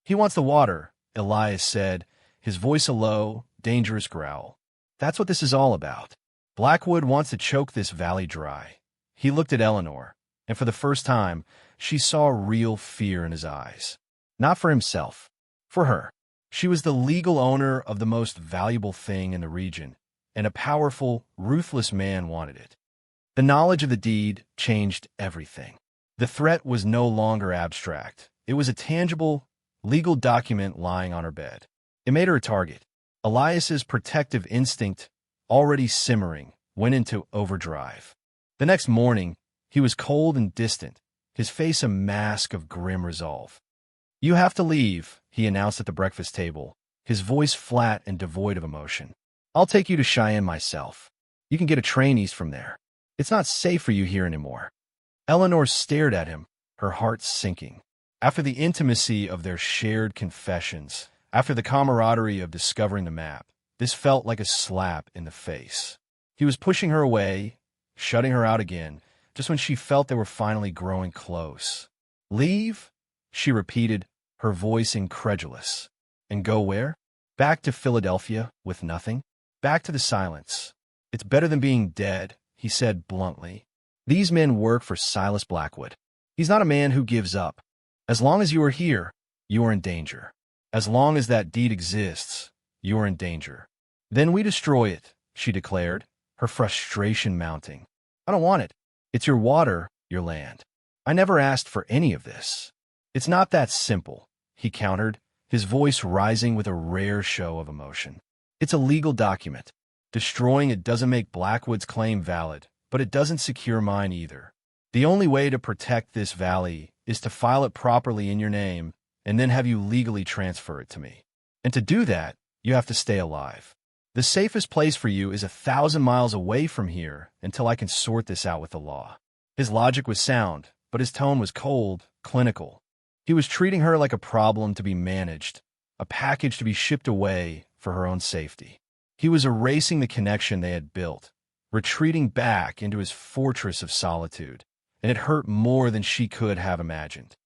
"He wants the water," Elias said, his voice a low, dangerous growl. "That's what this is all about. Blackwood wants to choke this valley dry." He looked at Eleanor, and for the first time, she saw real fear in his eyes. Not for himself, for her. She was the legal owner of the most valuable thing in the region, and a powerful, ruthless man wanted it. The knowledge of the deed changed everything. The threat was no longer abstract. It was a tangible, legal document lying on her bed. It made her a target. Elias's protective instinct, already simmering, went into overdrive. The next morning, he was cold and distant, his face a mask of grim resolve. "You have to leave," he announced at the breakfast table, his voice flat and devoid of emotion. "I'll take you to Cheyenne myself. You can get a train east from there. It's not safe for you here anymore." Eleanor stared at him, her heart sinking. After the intimacy of their shared confessions, after the camaraderie of discovering the map, this felt like a slap in the face. He was pushing her away, shutting her out again, just when she felt they were finally growing close. "Leave?" she repeated, her voice incredulous. "And go where?" "Back to Philadelphia with nothing. Back to the silence. It's better than being dead," he said bluntly. "These men work for Silas Blackwood. He's not a man who gives up. As long as you are here, you are in danger. As long as that deed exists, you are in danger. Then we destroy it," she declared, her frustration mounting. "I don't want it. It's your water, your land. I never asked for any of this." "It's not that simple," he countered, his voice rising with a rare show of emotion. "It's a legal document. Destroying it doesn't make Blackwood's claim valid, but it doesn't secure mine either. The only way to protect this valley is to file it properly in your name and then have you legally transfer it to me. And to do that, you have to stay alive. The safest place for you is 1,000 miles away from here until I can sort this out with the law." His logic was sound, but his tone was cold, clinical. He was treating her like a problem to be managed, a package to be shipped away for her own safety. He was erasing the connection they had built, retreating back into his fortress of solitude, and it hurt more than she could have imagined.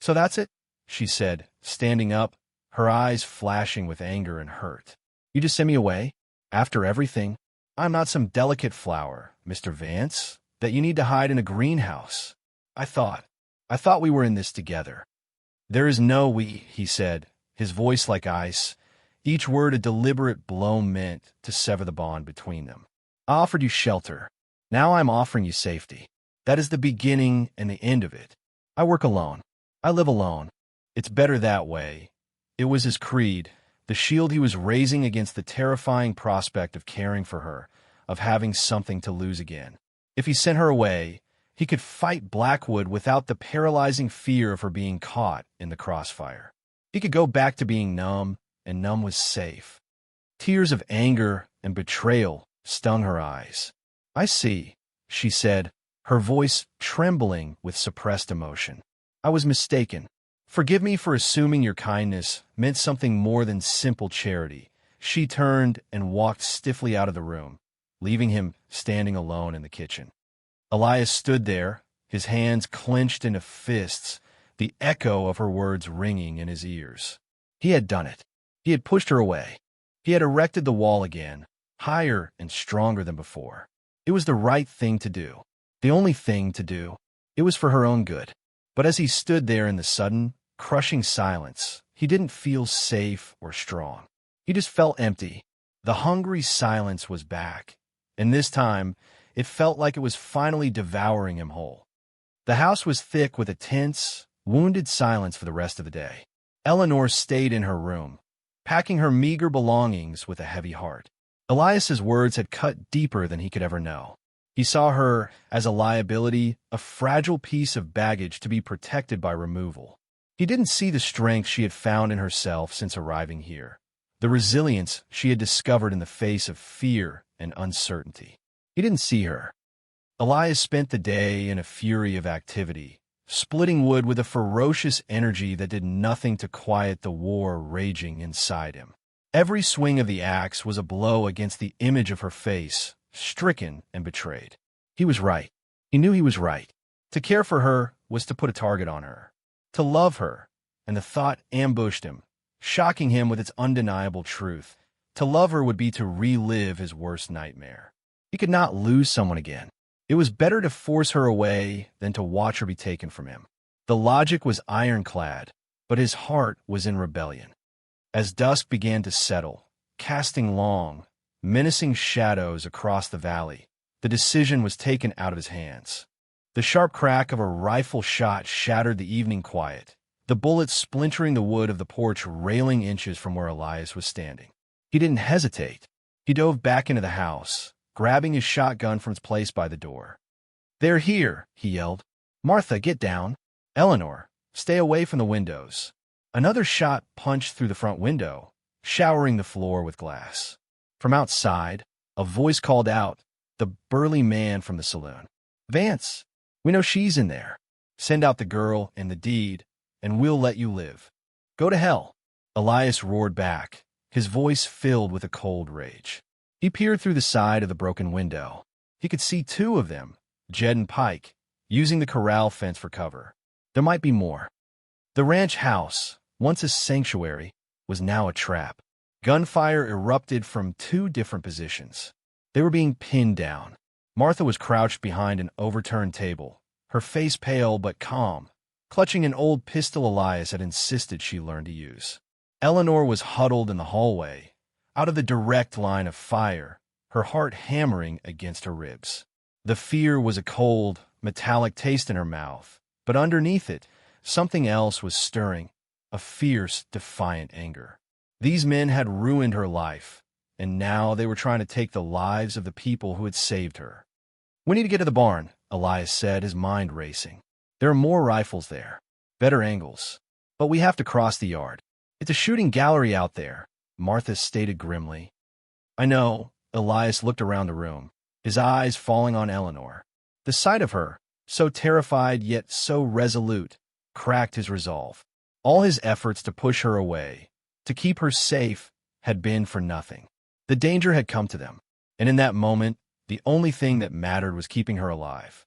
"So that's it?" she said, standing up, her eyes flashing with anger and hurt. "You just send me away? After everything? I'm not some delicate flower, Mr. Vance, that you need to hide in a greenhouse. I thought we were in this together." "There is no we," he said, his voice like ice, each word a deliberate blow meant to sever the bond between them. "I offered you shelter. Now I'm offering you safety. That is the beginning and the end of it. I work alone. I live alone. It's better that way." It was his creed, the shield he was raising against the terrifying prospect of caring for her, of having something to lose again. If he sent her away, he could fight Blackwood without the paralyzing fear of her being caught in the crossfire. He could go back to being numb, and numb was safe. Tears of anger and betrayal stung her eyes. "I see," she said, her voice trembling with suppressed emotion. "I was mistaken. Forgive me for assuming your kindness meant something more than simple charity." She turned and walked stiffly out of the room, leaving him standing alone in the kitchen. Elias stood there, his hands clenched into fists, the echo of her words ringing in his ears. He had done it. He had pushed her away. He had erected the wall again, higher and stronger than before. It was the right thing to do. The only thing to do. It was for her own good. But as he stood there in the sudden, crushing silence, he didn't feel safe or strong. He just felt empty. The hungry silence was back, and this time, it felt like it was finally devouring him whole. The house was thick with a tense, wounded silence for the rest of the day. Eleanor stayed in her room, packing her meager belongings with a heavy heart. Elias's words had cut deeper than he could ever know. He saw her as a liability, a fragile piece of baggage to be protected by removal. He didn't see the strength she had found in herself since arriving here, the resilience she had discovered in the face of fear and uncertainty. He didn't see her. Elias spent the day in a fury of activity, splitting wood with a ferocious energy that did nothing to quiet the war raging inside him. Every swing of the axe was a blow against the image of her face, stricken and betrayed. He was right. He knew he was right. To care for her was to put a target on her. To love her, and the thought ambushed him, shocking him with its undeniable truth. To love her would be to relive his worst nightmare. He could not lose someone again. It was better to force her away than to watch her be taken from him. The logic was ironclad, but his heart was in rebellion. As dusk began to settle, casting long, menacing shadows across the valley, the decision was taken out of his hands. The sharp crack of a rifle shot shattered the evening quiet, the bullet splintering the wood of the porch railing inches from where Elias was standing. He didn't hesitate. He dove back into the house, grabbing his shotgun from its place by the door. "They're here," he yelled. "Martha, get down. Eleanor, stay away from the windows." Another shot punched through the front window, showering the floor with glass. From outside, a voice called out, the burly man from the saloon. "Vance, we know she's in there. Send out the girl and the deed, and we'll let you live." "Go to hell," Elias roared back, his voice filled with a cold rage. He peered through the side of the broken window. He could see two of them, Jed and Pike, using the corral fence for cover. There might be more. The ranch house, once a sanctuary, was now a trap. Gunfire erupted from two different positions. They were being pinned down. Martha was crouched behind an overturned table, her face pale but calm, clutching an old pistol Elias had insisted she learn to use. Eleanor was huddled in the hallway, out of the direct line of fire, her heart hammering against her ribs. The fear was a cold, metallic taste in her mouth, but underneath it, something else was stirring, a fierce, defiant anger. These men had ruined her life, and now they were trying to take the lives of the people who had saved her. "We need to get to the barn," Elias said, his mind racing. "There are more rifles there, better angles, but we have to cross the yard. It's a shooting gallery out there," Martha stated grimly. "I know," Elias looked around the room, his eyes falling on Eleanor. The sight of her, so terrified yet so resolute, cracked his resolve. All his efforts to push her away, to keep her safe, had been for nothing. The danger had come to them, and in that moment, the only thing that mattered was keeping her alive.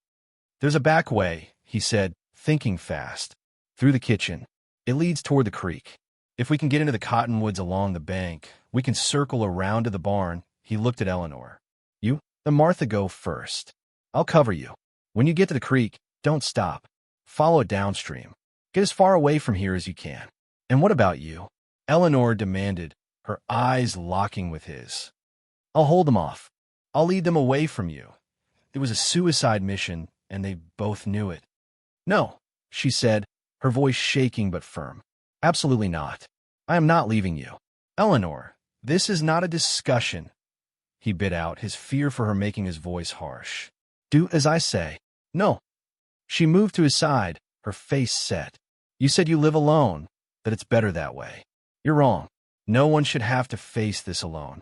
"There's a back way," he said, thinking fast. "Through the kitchen. It leads toward the creek. If we can get into the cottonwoods along the bank, we can circle around to the barn." He looked at Eleanor. "You, the Martha, go first. I'll cover you. When you get to the creek, don't stop. Follow it downstream. Get as far away from here as you can." "And what about you?" Eleanor demanded, her eyes locking with his. "I'll hold them off. I'll lead them away from you." It was a suicide mission, and they both knew it. "No," she said, her voice shaking but firm. "Absolutely not. I am not leaving you." "Eleanor, this is not a discussion," he bit out, his fear for her making his voice harsh. "Do as I say." "No." She moved to his side, her face set. "You said you live alone, that it's better that way. You're wrong. No one should have to face this alone."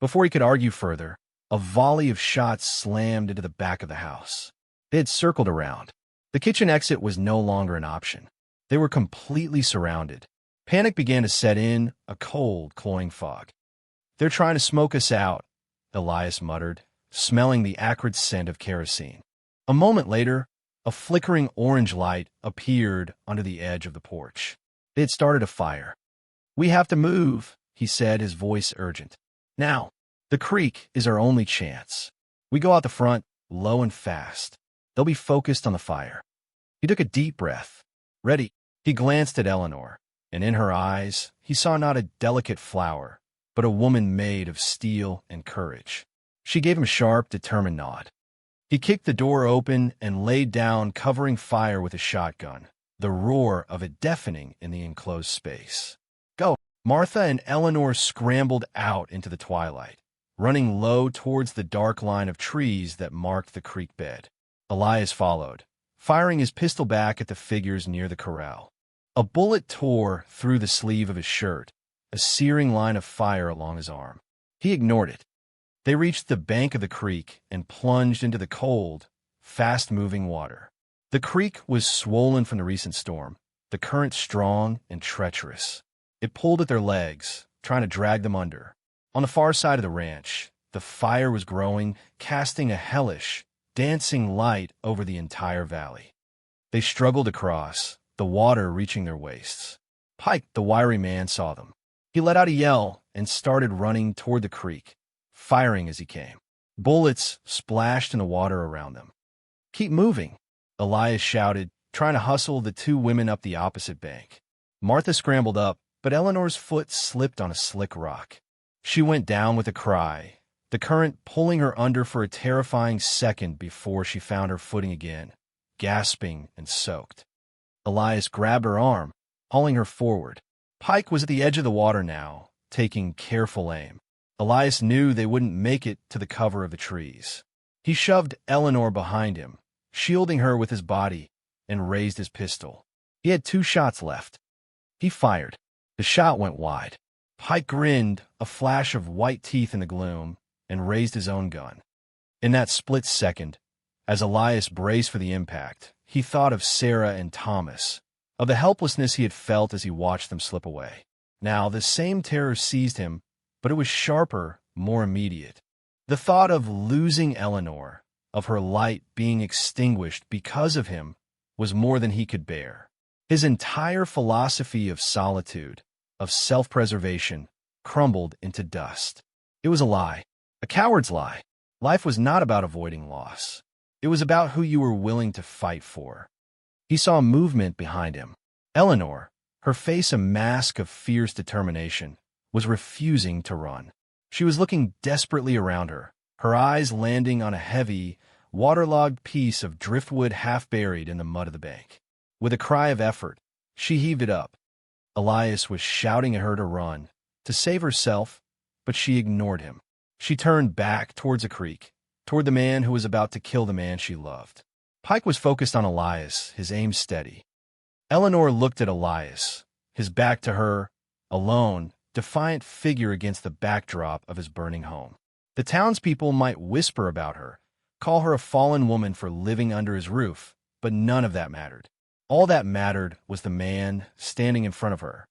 Before he could argue further, a volley of shots slammed into the back of the house. They had circled around. The kitchen exit was no longer an option. They were completely surrounded. Panic began to set in, a cold, cloying fog. "They're trying to smoke us out," Elias muttered, smelling the acrid scent of kerosene. A moment later, a flickering orange light appeared under the edge of the porch. They had started a fire. "We have to move," he said, his voice urgent. "Now. The creek is our only chance. We go out the front, low and fast. They'll be focused on the fire." He took a deep breath. "Ready?" He glanced at Eleanor, and in her eyes he saw not a delicate flower, but a woman made of steel and courage. She gave him a sharp, determined nod. He kicked the door open and laid down, covering fire with a shotgun, the roar of it deafening in the enclosed space. "Go!" Martha and Eleanor scrambled out into the twilight, running low towards the dark line of trees that marked the creek bed. Elias followed, firing his pistol back at the figures near the corral. A bullet tore through the sleeve of his shirt, a searing line of fire along his arm. He ignored it. They reached the bank of the creek and plunged into the cold, fast-moving water. The creek was swollen from the recent storm, the current strong and treacherous. It pulled at their legs, trying to drag them under. On the far side of the ranch, the fire was growing, casting a hellish, dancing light over the entire valley. They struggled across, the water reaching their waists. Pike, the wiry man, saw them. He let out a yell and started running toward the creek, firing as he came. Bullets splashed in the water around them. "Keep moving," Elias shouted, trying to hustle the two women up the opposite bank. Martha scrambled up, but Eleanor's foot slipped on a slick rock. She went down with a cry, the current pulling her under for a terrifying second before she found her footing again, gasping and soaked. Elias grabbed her arm, hauling her forward. Pike was at the edge of the water now, taking careful aim. Elias knew they wouldn't make it to the cover of the trees. He shoved Eleanor behind him, shielding her with his body, and raised his pistol. He had 2 shots left. He fired. The shot went wide. Pike grinned, a flash of white teeth in the gloom, and raised his own gun. In that split second, as Elias braced for the impact, he thought of Sarah and Thomas, of the helplessness he had felt as he watched them slip away. Now, the same terror seized him, but it was sharper, more immediate. The thought of losing Eleanor, of her light being extinguished because of him, was more than he could bear. His entire philosophy of solitude, of self-preservation, crumbled into dust. It was a lie, a coward's lie. Life was not about avoiding loss. It was about who you were willing to fight for. He saw movement behind him. Eleanor, her face a mask of fierce determination, was refusing to run. She was looking desperately around her, her eyes landing on a heavy, waterlogged piece of driftwood half buried in the mud of the bank. With a cry of effort, she heaved it up. Elias was shouting at her to run, to save herself, but she ignored him. She turned back towards the creek, toward the man who was about to kill the man she loved. Pike was focused on Elias, his aim steady. Eleanor looked at Elias, his back to her, alone, defiant figure against the backdrop of his burning home. The townspeople might whisper about her, call her a fallen woman for living under his roof, but none of that mattered. All that mattered was the man standing in front of her.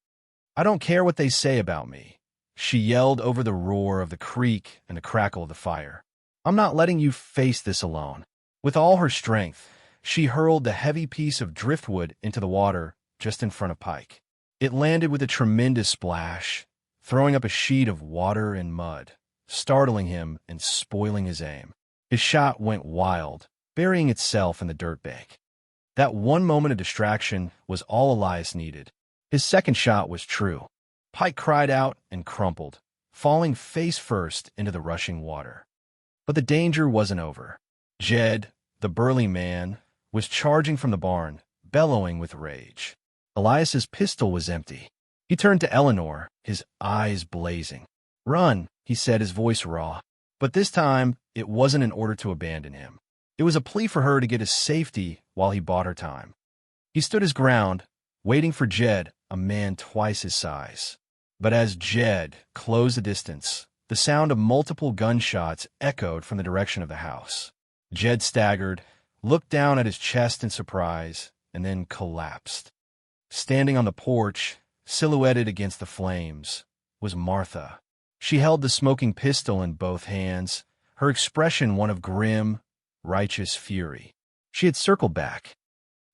"I don't care what they say about me," she yelled over the roar of the creek and the crackle of the fire. "I'm not letting you face this alone." With all her strength, she hurled the heavy piece of driftwood into the water just in front of Pike. It landed with a tremendous splash, throwing up a sheet of water and mud, startling him and spoiling his aim. His shot went wild, burying itself in the dirt bank. That one moment of distraction was all Elias needed. His second shot was true. Pike cried out and crumpled, falling face first into the rushing water. But the danger wasn't over. Jed, the burly man, was charging from the barn, bellowing with rage. Elias's pistol was empty. He turned to Eleanor, his eyes blazing. "Run," he said, his voice raw. But this time, it wasn't an order to abandon him. It was a plea for her to get his safety while he bought her time. He stood his ground, waiting for Jed, a man twice his size. But as Jed closed the distance, the sound of multiple gunshots echoed from the direction of the house. Jed staggered, looked down at his chest in surprise, and then collapsed. Standing on the porch, silhouetted against the flames, was Martha. She held the smoking pistol in both hands, her expression one of grim, righteous fury. She had circled back.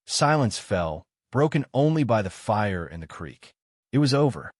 Silence fell, broken only by the fire in the creek. It was over.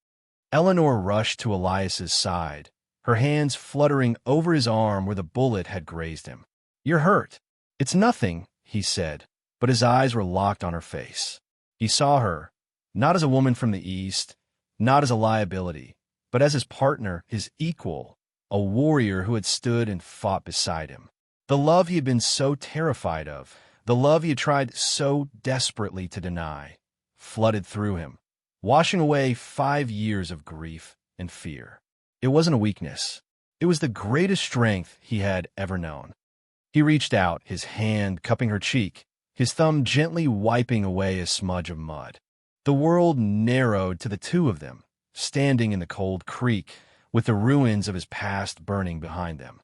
Eleanor rushed to Elias's side, her hands fluttering over his arm where the bullet had grazed him. "You're hurt." "It's nothing," he said, but his eyes were locked on her face. He saw her, not as a woman from the East, not as a liability, but as his partner, his equal, a warrior who had stood and fought beside him. The love he had been so terrified of, the love he had tried so desperately to deny, flooded through him, washing away 5 years of grief and fear. It wasn't a weakness. It was the greatest strength he had ever known. He reached out, his hand cupping her cheek, his thumb gently wiping away a smudge of mud. The world narrowed to the two of them, standing in the cold creek, with the ruins of his past burning behind them.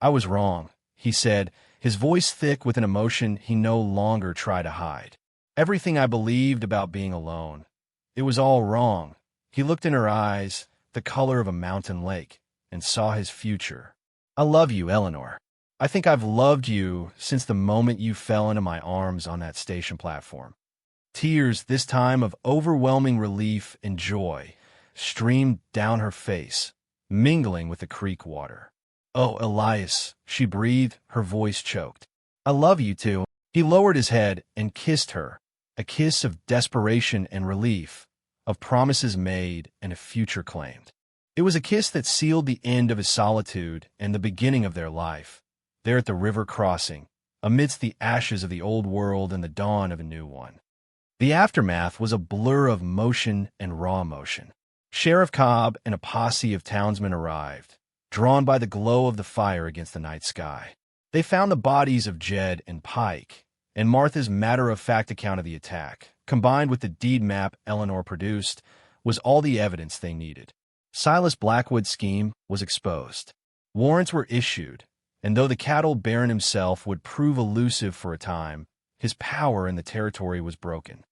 "I was wrong," he said, his voice thick with an emotion he no longer tried to hide. Everything I believed about being alone. It was all wrong. He looked in her eyes, the color of a mountain lake, and saw his future. I love you, Eleanor. I think I've loved you since the moment you fell into my arms on that station platform. Tears, this time of overwhelming relief and joy, streamed down her face, mingling with the creek water. Oh, Elias, she breathed, her voice choked. I love you too. He lowered his head and kissed her, a kiss of desperation and relief, of promises made and a future claimed. It was a kiss that sealed the end of his solitude and the beginning of their life, there at the river crossing, amidst the ashes of the old world and the dawn of a new one. The aftermath was a blur of motion and raw emotion. Sheriff Cobb and a posse of townsmen arrived, drawn by the glow of the fire against the night sky. They found the bodies of Jed and Pike, and Martha's matter-of-fact account of the attack, combined with the deed map Eleanor produced, was all the evidence they needed. Silas Blackwood's scheme was exposed. Warrants were issued, and though the cattle baron himself would prove elusive for a time, his power in the territory was broken.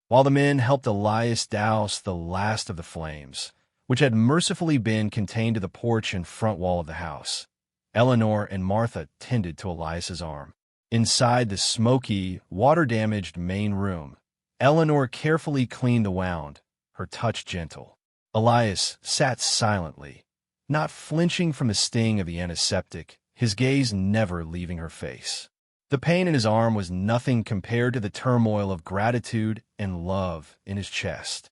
While the men helped Elias douse the last of the flames, which had mercifully been contained to the porch and front wall of the house, Eleanor and Martha tended to Elias's arm. Inside the smoky, water-damaged main room, Eleanor carefully cleaned the wound, her touch gentle. Elias sat silently, not flinching from the sting of the antiseptic, his gaze never leaving her face. The pain in his arm was nothing compared to the turmoil of gratitude and love in his chest.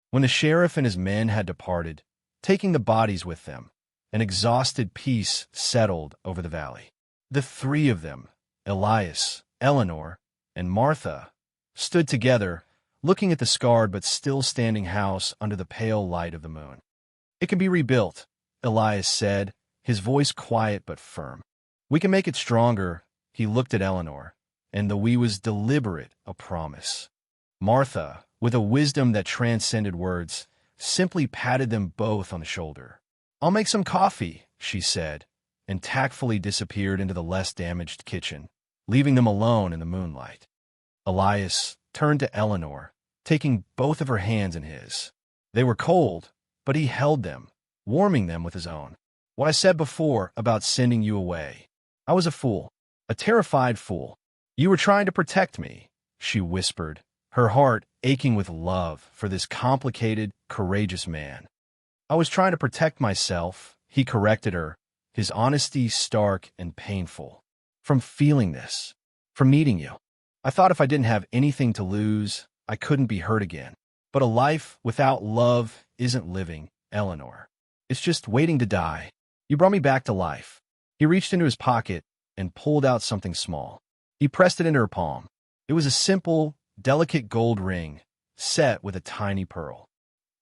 When the sheriff and his men had departed, taking the bodies with them, an exhausted peace settled over the valley. The three of them, Elias, Eleanor, and Martha, stood together, looking at the scarred but still standing house under the pale light of the moon. "It can be rebuilt," Elias said, his voice quiet but firm. "We can make it stronger." He looked at Eleanor, and the "we" was deliberate, a promise. Martha, with a wisdom that transcended words, simply patted them both on the shoulder. "I'll make some coffee," she said, and tactfully disappeared into the less damaged kitchen, leaving them alone in the moonlight. Elias turned to Eleanor, taking both of her hands in his. They were cold, but he held them, warming them with his own. "What I said before about sending you away. I was a fool. A terrified fool. You were trying to protect me," she whispered, her heart aching with love for this complicated, courageous man. "I was trying to protect myself," he corrected her, his honesty stark and painful. "From feeling this. From meeting you. I thought if I didn't have anything to lose, I couldn't be hurt again. But a life without love isn't living, Eleanor. It's just waiting to die. You brought me back to life." He reached into his pocket and pulled out something small. He pressed it into her palm. It was a simple, delicate gold ring, set with a tiny pearl.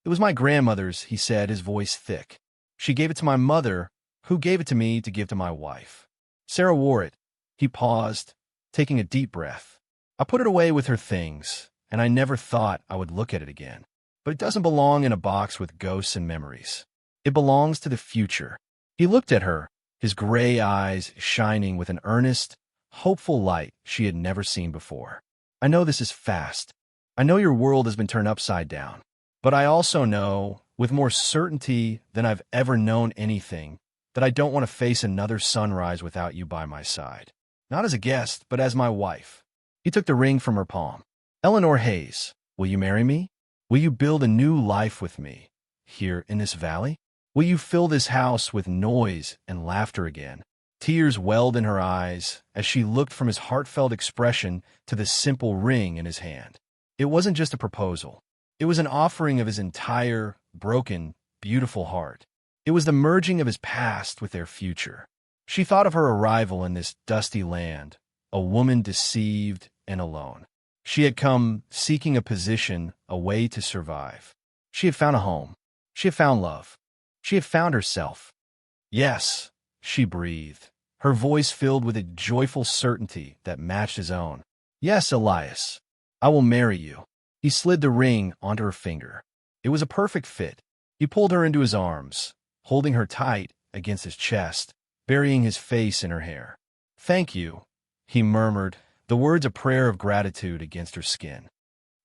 "It was my grandmother's," he said, his voice thick. "She gave it to my mother, who gave it to me to give to my wife. Sarah wore it." He paused, taking a deep breath. "I put it away with her things, and I never thought I would look at it again. But it doesn't belong in a box with ghosts and memories. It belongs to the future." He looked at her, his gray eyes shining with an earnest, hopeful light she had never seen before. "I know this is fast. I know your world has been turned upside down. But I also know, with more certainty than I've ever known anything, that I don't want to face another sunrise without you by my side. Not as a guest, but as my wife." He took the ring from her palm. "Eleanor Hayes, will you marry me? Will you build a new life with me, here in this valley? Will you fill this house with noise and laughter again?" Tears welled in her eyes as she looked from his heartfelt expression to the simple ring in his hand. It wasn't just a proposal. It was an offering of his entire, broken, beautiful heart. It was the merging of his past with their future. She thought of her arrival in this dusty land, a woman deceived and alone. She had come seeking a position, a way to survive. She had found a home. She had found love. She had found herself. "Yes," she breathed, her voice filled with a joyful certainty that matched his own. "Yes, Elias, I will marry you." He slid the ring onto her finger. It was a perfect fit. He pulled her into his arms, holding her tight against his chest, burying his face in her hair. "Thank you," he murmured, the words a prayer of gratitude against her skin.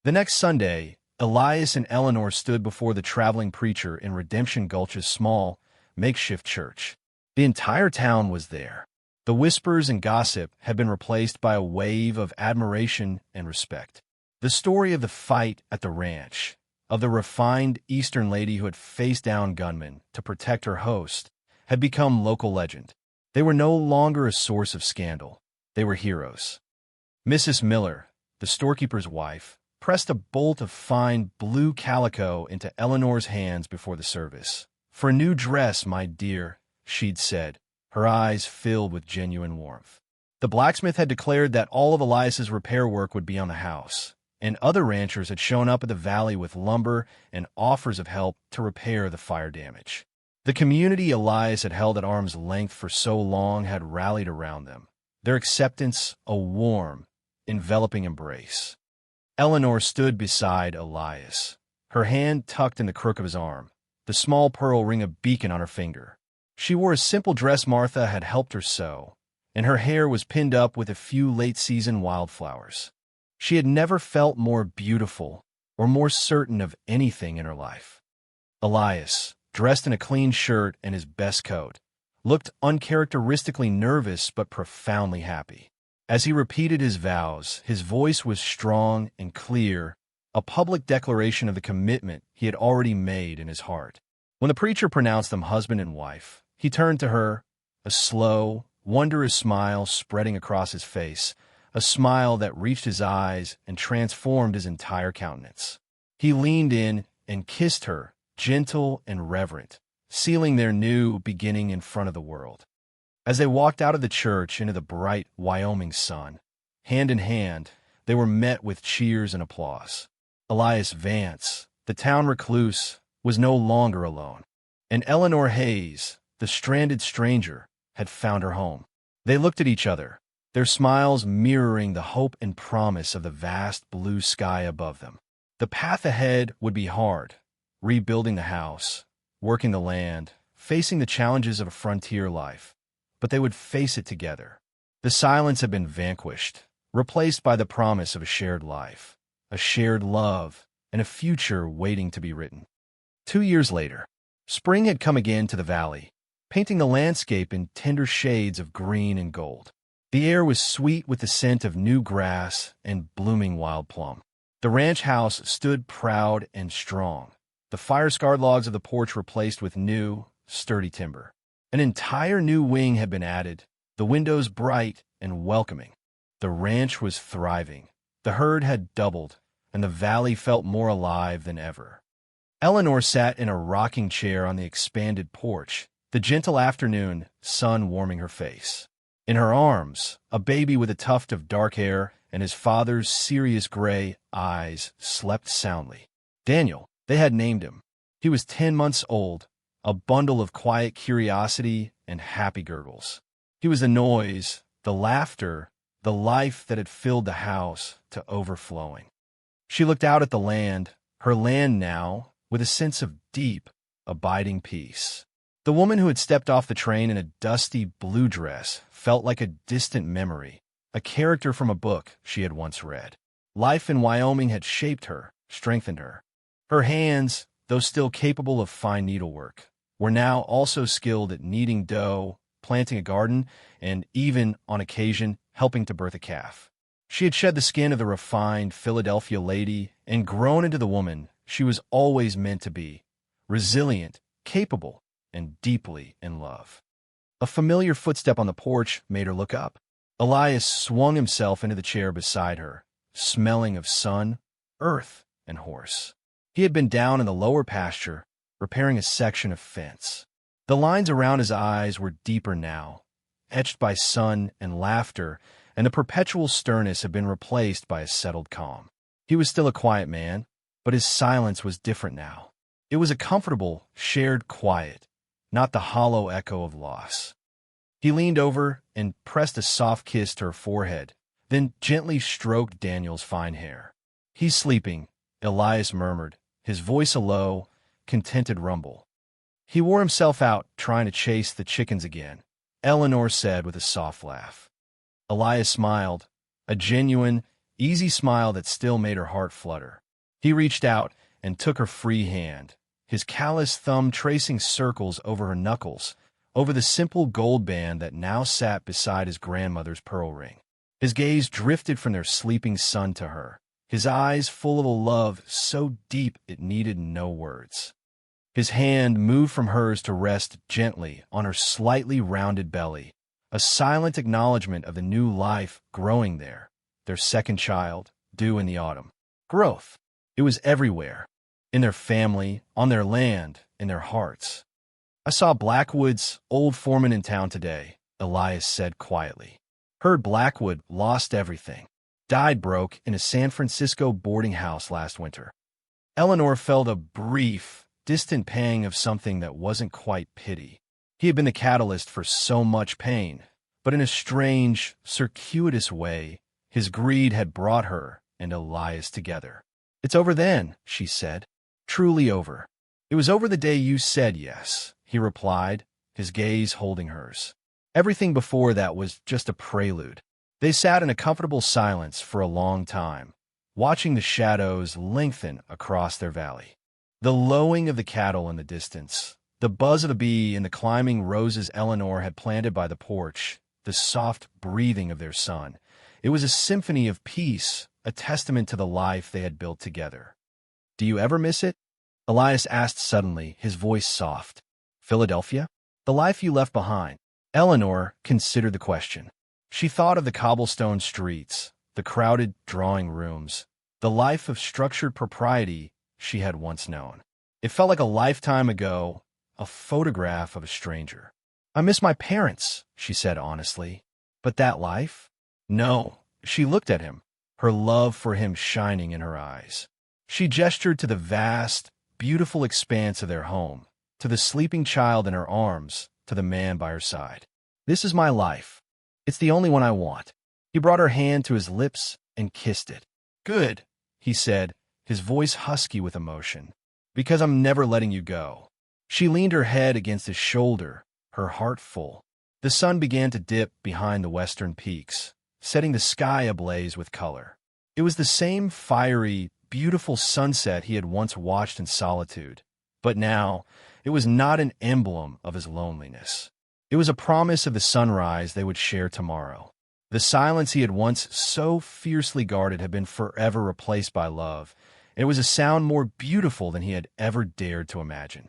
The next Sunday, Elias and Eleanor stood before the traveling preacher in Redemption Gulch's small, makeshift church. The entire town was there. The whispers and gossip had been replaced by a wave of admiration and respect. The story of the fight at the ranch, of the refined Eastern lady who had faced down gunmen to protect her host, had become local legend. They were no longer a source of scandal. They were heroes. Mrs. Miller, the storekeeper's wife, pressed a bolt of fine blue calico into Eleanor's hands before the service. "For a new dress, my dear," she'd said, her eyes filled with genuine warmth. The blacksmith had declared that all of Elias's repair work would be on the house, and other ranchers had shown up at the valley with lumber and offers of help to repair the fire damage. The community Elias had held at arm's length for so long had rallied around them, their acceptance a warm, enveloping embrace. Eleanor stood beside Elias, her hand tucked in the crook of his arm, the small pearl ring a beacon on her finger. She wore a simple dress Martha had helped her sew, and her hair was pinned up with a few late-season wildflowers. She had never felt more beautiful or more certain of anything in her life. Elias, dressed in a clean shirt and his best coat, looked uncharacteristically nervous but profoundly happy. As he repeated his vows, his voice was strong and clear, a public declaration of the commitment he had already made in his heart. When the preacher pronounced them husband and wife, he turned to her, a slow, wondrous smile spreading across his face, a smile that reached his eyes and transformed his entire countenance. He leaned in and kissed her, gentle and reverent, sealing their new beginning in front of the world. As they walked out of the church into the bright Wyoming sun, hand in hand, they were met with cheers and applause. Elias Vance, the town recluse, was no longer alone, and Eleanor Hayes, the stranded stranger, had found her home. They looked at each other, their smiles mirroring the hope and promise of the vast blue sky above them. The path ahead would be hard, rebuilding the house, working the land, facing the challenges of a frontier life, but they would face it together. The silence had been vanquished, replaced by the promise of a shared life, a shared love, and a future waiting to be written. 2 years later, spring had come again to the valley, painting the landscape in tender shades of green and gold. The air was sweet with the scent of new grass and blooming wild plum. The ranch house stood proud and strong, the fire-scarred logs of the porch replaced with new, sturdy timber. An entire new wing had been added, the windows bright and welcoming. The ranch was thriving, the herd had doubled, and the valley felt more alive than ever. Eleanor sat in a rocking chair on the expanded porch, the gentle afternoon sun warming her face. In her arms, a baby with a tuft of dark hair and his father's serious gray eyes slept soundly. Daniel, they had named him. He was 10 months old, a bundle of quiet curiosity and happy gurgles. He was the noise, the laughter, the life that had filled the house to overflowing. She looked out at the land, her land now, with a sense of deep, abiding peace. The woman who had stepped off the train in a dusty blue dress felt like a distant memory, a character from a book she had once read. Life in Wyoming had shaped her, strengthened her. Her hands, though still capable of fine needlework, were now also skilled at kneading dough, planting a garden, and even, on occasion, helping to birth a calf. She had shed the skin of the refined Philadelphia lady and grown into the woman she was always meant to be, resilient, capable, and deeply in love. A familiar footstep on the porch made her look up. Elias swung himself into the chair beside her, smelling of sun, earth, and horse. He had been down in the lower pasture, repairing a section of fence. The lines around his eyes were deeper now, etched by sun and laughter, and the perpetual sternness had been replaced by a settled calm. He was still a quiet man, but his silence was different now. It was a comfortable, shared quiet, not the hollow echo of loss. He leaned over and pressed a soft kiss to her forehead, then gently stroked Daniel's fine hair. "He's sleeping," Elias murmured, his voice a low, contented rumble. "He wore himself out trying to chase the chickens again," Eleanor said with a soft laugh. Elias smiled, a genuine, easy smile that still made her heart flutter. He reached out and took her free hand, his callous thumb tracing circles over her knuckles, over the simple gold band that now sat beside his grandmother's pearl ring. His gaze drifted from their sleeping son to her, his eyes full of a love so deep it needed no words. His hand moved from hers to rest gently on her slightly rounded belly, a silent acknowledgement of the new life growing there, their second child, due in the autumn. Growth. It was everywhere, in their family, on their land, in their hearts. "I saw Blackwood's old foreman in town today," Elias said quietly. "Heard Blackwood lost everything. Died broke in a San Francisco boarding house last winter." Eleanor felt a brief, distant pang of something that wasn't quite pity. He had been the catalyst for so much pain, but in a strange, circuitous way, his greed had brought her and Elias together. "It's over then," she said. "Truly over." "It was over the day you said yes," he replied, his gaze holding hers. Everything before that was just a prelude. They sat in a comfortable silence for a long time, watching the shadows lengthen across their valley. The lowing of the cattle in the distance, the buzz of a bee in the climbing roses Eleanor had planted by the porch, the soft breathing of their son. It was a symphony of peace, a testament to the life they had built together. "Do you ever miss it?" Elias asked suddenly, his voice soft. "Philadelphia? The life you left behind?" Eleanor considered the question. She thought of the cobblestone streets, the crowded drawing rooms, the life of structured propriety she had once known. It felt like a lifetime ago, a photograph of a stranger. "I miss my parents," she said honestly. "But that life?" "No." She looked at him, her love for him shining in her eyes. She gestured to the vast, beautiful expanse of their home, to the sleeping child in her arms, to the man by her side. "This is my life. It's the only one I want." He brought her hand to his lips and kissed it. "Good," he said, his voice husky with emotion, "because I'm never letting you go." She leaned her head against his shoulder, her heart full. The sun began to dip behind the western peaks, setting the sky ablaze with color. It was the same fiery, beautiful sunset he had once watched in solitude, but now it was not an emblem of his loneliness. It was a promise of the sunrise they would share tomorrow. The silence he had once so fiercely guarded had been forever replaced by love. It was a sound more beautiful than he had ever dared to imagine.